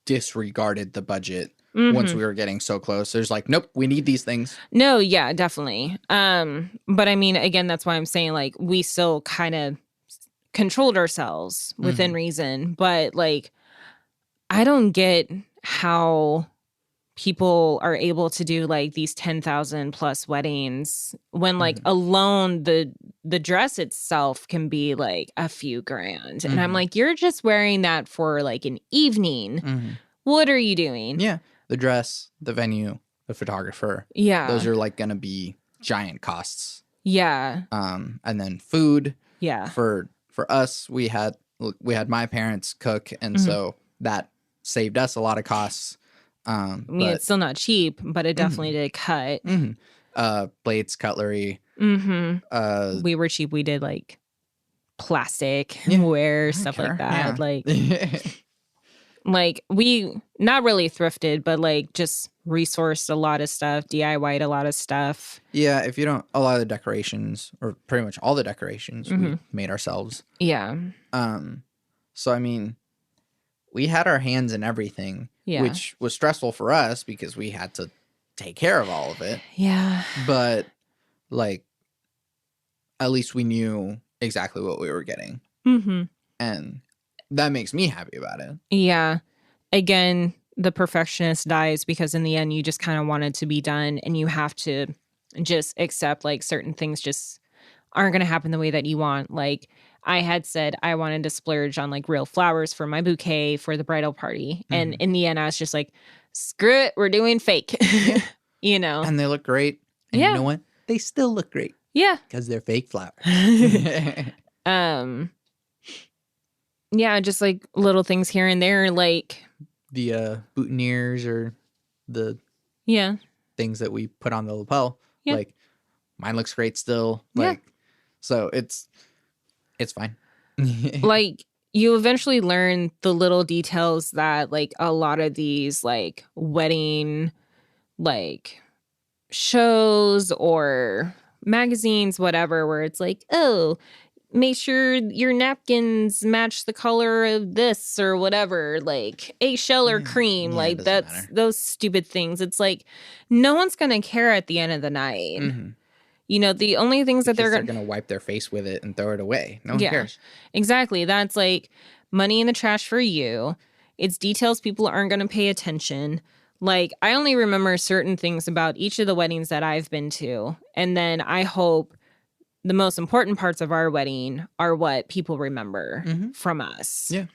disregarded the budget once we were getting so close. There's like, nope, we need these things. No, yeah, definitely. But I mean, again, that's why I'm saying like we still kind of controlled ourselves within reason. But like, I don't get how people are able to do like these 10,000 plus weddings when like alone the dress itself can be like a few grand. And I'm like, you're just wearing that for like an evening. What are you doing? Yeah. The dress, the venue, the photographer. Yeah. Those are like going to be giant costs. Yeah. And then food. Yeah. For us, we had my parents cook, and so that saved us a lot of costs. I mean, it's still not cheap, but it definitely did cut. Plates, cutlery. We were cheap. We did like plastic ware, stuff like that. Yeah. Like we not really thrifted, but like just resourced a lot of stuff, DIY'd a lot of stuff. Yeah, if you don't, a lot of the decorations, or pretty much all the decorations, we made ourselves. Yeah. So I mean, we had our hands in everything, which was stressful for us because we had to take care of all of it. Yeah. But like, at least we knew exactly what we were getting. And that makes me happy about it. Yeah. Again, the perfectionist dies because in the end, you just kind of want it to be done, and you have to just accept like certain things just aren't going to happen the way that you want. Like I had said I wanted to splurge on like real flowers for my bouquet for the bridal party. And in the end, I was just like, screw it. We're doing fake, you know? And they look great. And you know what? They still look great. Yeah. Because they're fake flowers. Yeah, just like little things here and there, like the boutonnieres or the things that we put on the lapel. Yeah. Like mine looks great still. Like so it's fine. Like you eventually learn the little details that like a lot of these like wedding like shows or magazines, whatever, where it's like, oh, make sure your napkins match the color of this or whatever, like eggshell or cream. Like that's matter. Those stupid things. It's like no one's gonna care at the end of the night. You know, the only things that they're gonna wipe their face with it and throw it away. No one cares. Exactly. That's like money in the trash for you. It's details people aren't gonna pay attention. Like I only remember certain things about each of the weddings that I've been to, and then I hope the most important parts of our wedding are what people remember from us. Yeah.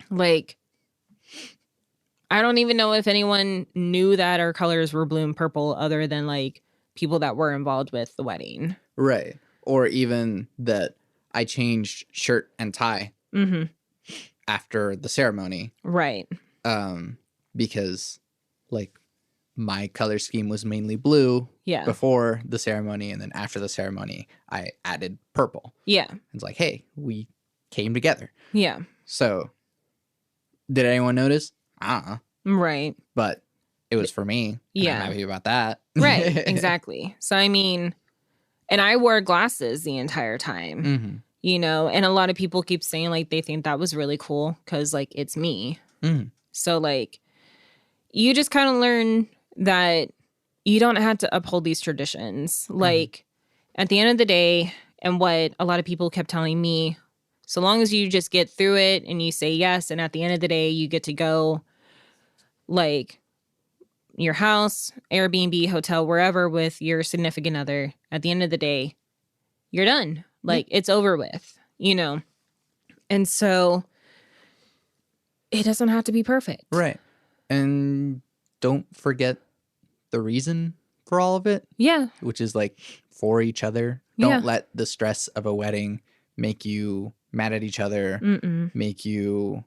Like, I don't even know if anyone knew that our colors were blue and purple other than like people that were involved with the wedding. Right. Or even that I changed shirt and tie after the ceremony. Right. Because like my color scheme was mainly blue before the ceremony, and then after the ceremony, I added purple. Yeah. It's like, hey, we came together. Yeah. So, did anyone notice? I don't know. Right. But it was for me. Yeah. I'm happy about that. Right. Exactly. So, I mean, and I wore glasses the entire time, Mm-hmm. you know, and a lot of people keep saying like they think that was really cool because like it's me. Mm-hmm. So, like, you just kind of learn that you don't have to uphold these traditions. Like, at the end of the day, and what a lot of people kept telling me, so long as you just get through it and you say yes, and at the end of the day, you get to go, like, your house, Airbnb, hotel, wherever with your significant other, at the end of the day, you're done. Like, it's over with, you know? And so it doesn't have to be perfect. Right. And don't forget the reason for all of it. Yeah. Which is like for each other. Don't let the stress of a wedding make you mad at each other, make you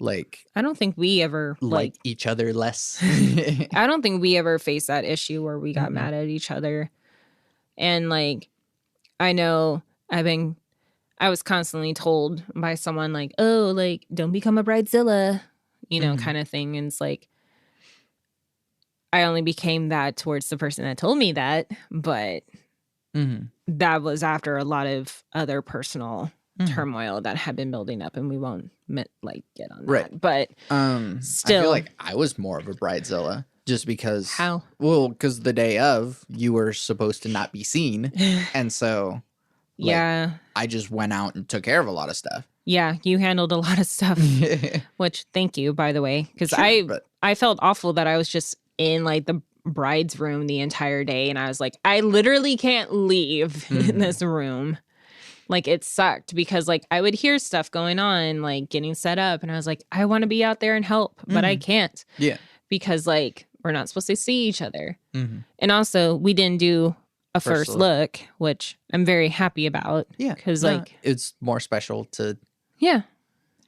like I don't think we ever like each other less. I don't think we ever faced that issue where we got mad at each other. And like, I know I was constantly told by someone like, oh, like, don't become a bridezilla, you know, kind of thing. And it's like, I only became that towards the person that told me that, but that was after a lot of other personal turmoil that had been building up, and we won't like get on that. Right. But still, I feel like I was more of a bridezilla just because. How? Well, because the day of you were supposed to not be seen, and so yeah, I just went out and took care of a lot of stuff. Yeah, you handled a lot of stuff, which thank you, by the way, because I felt awful that I was just in like the bride's room the entire day, and I was like, I literally can't leave in this room. Like, it sucked because like I would hear stuff going on, like getting set up, and I was like, I want to be out there and help, but I can't. Yeah, because like we're not supposed to see each other, and also we didn't do a first look, which I'm very happy about. Yeah, because like it's more special to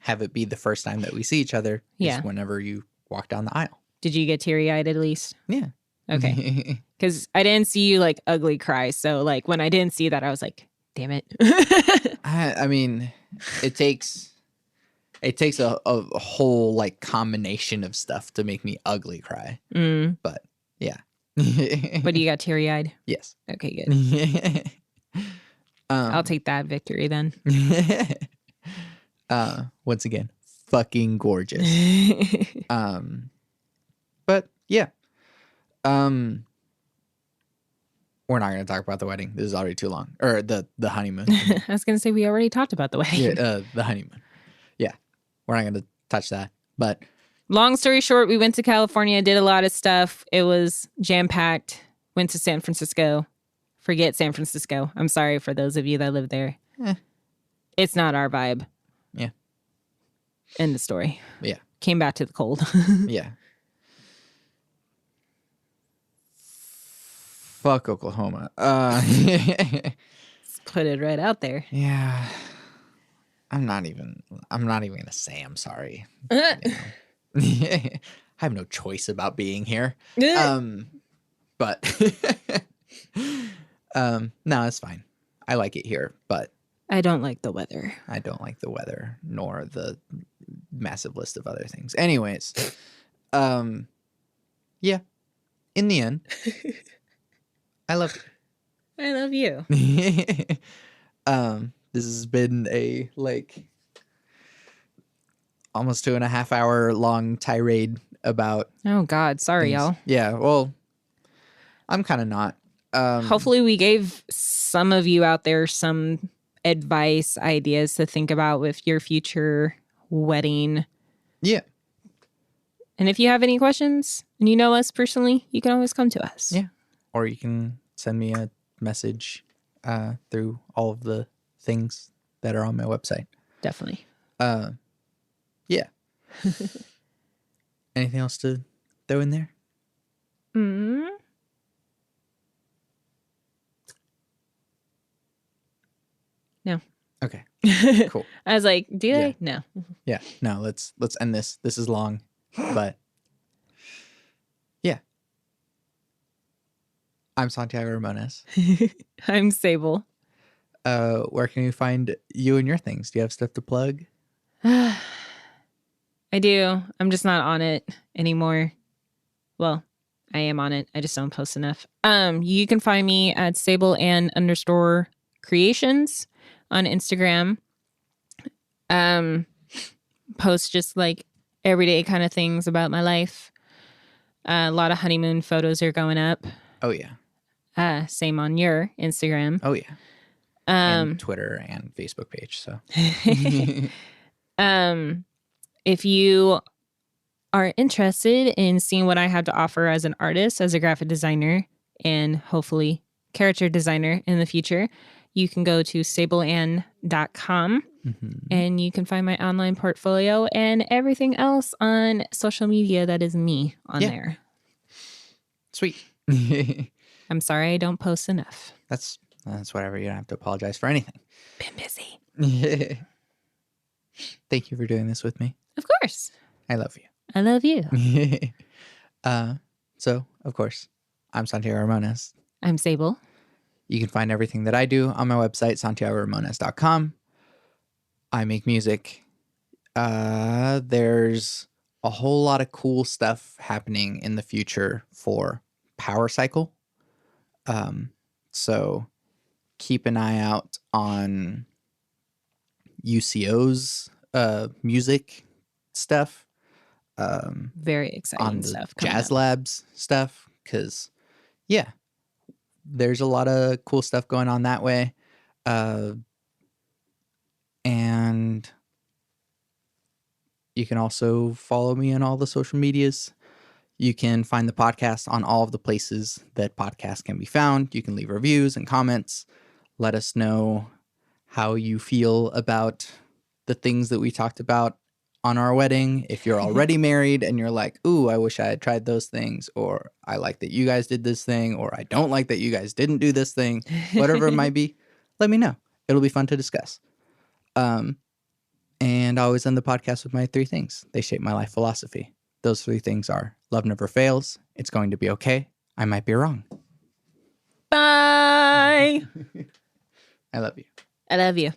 have it be the first time that we see each other. Yeah, whenever you walk down the aisle. Did you get teary-eyed at least? Yeah. Okay. Because I didn't see you like ugly cry. So like when I didn't see that, I was like, damn it. I mean, it takes a whole like combination of stuff to make me ugly cry. But yeah. But you got teary-eyed? Yes. Okay, good. I'll take that victory then. Once again, fucking gorgeous. But yeah. We're not going to talk about the wedding. This is already too long. Or the honeymoon. I was going to say we already talked about the wedding. Yeah, the honeymoon. Yeah. We're not going to touch that. But long story short, we went to California, did a lot of stuff. It was jam-packed. Went to San Francisco. Forget San Francisco. I'm sorry for those of you that live there. It's not our vibe. Yeah. End of story. Yeah. Came back to the cold. Yeah. Fuck Oklahoma. Put it right out there. Yeah. I'm not even gonna say I'm sorry. I have no choice about being here. But no, it's fine. I like it here, but I don't like the weather. I don't like the weather, nor the massive list of other things. Anyways, yeah. In the end, I love you. I love you. This has been a like almost 2.5 hour long tirade about. Oh God, sorry, things. y'all. Yeah, well, I'm kind of not. Hopefully, we gave some of you out there some advice, ideas to think about with your future wedding. Yeah. And if you have any questions and you know us personally, you can always come to us. Yeah. Or you can send me a message through all of the things that are on my website. Definitely. Yeah. Anything else to throw in there? No. Okay. Cool. I was like, do they? No. Yeah. No, let's end this. This is long, but yeah. I'm Santiago Ramones. I'm Sable. Where can we find you and your things? Do you have stuff to plug? I do. I'm just not on it anymore. Well, I am on it. I just don't post enough. You can find me at _creations on Instagram. Post just like everyday kind of things about my life. A lot of honeymoon photos are going up. Oh yeah. Same on your Instagram. Oh yeah. And Twitter and Facebook page. So if you are interested in seeing what I have to offer as an artist, as a graphic designer, and hopefully character designer in the future, you can go to sableann.com and you can find my online portfolio and everything else on social media that is me on there. Sweet. I'm sorry I don't post enough. That's whatever. You don't have to apologize for anything. Been busy. Thank you for doing this with me. Of course. I love you. I love you. So, of course, I'm Santiago Ramones. I'm Sable. You can find everything that I do on my website, santiagoramones.com. I make music. There's a whole lot of cool stuff happening in the future for Power Cycle. So keep an eye out on UCO's music stuff. Very exciting on the stuff. Jazz Labs stuff, because there's a lot of cool stuff going on that way. And you can also follow me on all the social medias. You can find the podcast on all of the places that podcasts can be found. You can leave reviews and comments. Let us know how you feel about the things that we talked about on our wedding. If you're already married and you're like, ooh, I wish I had tried those things, or I like that you guys did this thing, or I don't like that you guys didn't do this thing, whatever it might be, let me know. It'll be fun to discuss. And I always end the podcast with my 3 things. They shape my life philosophy. Those 3 things are: love never fails, it's going to be okay, I might be wrong. Bye. I love you. I love you.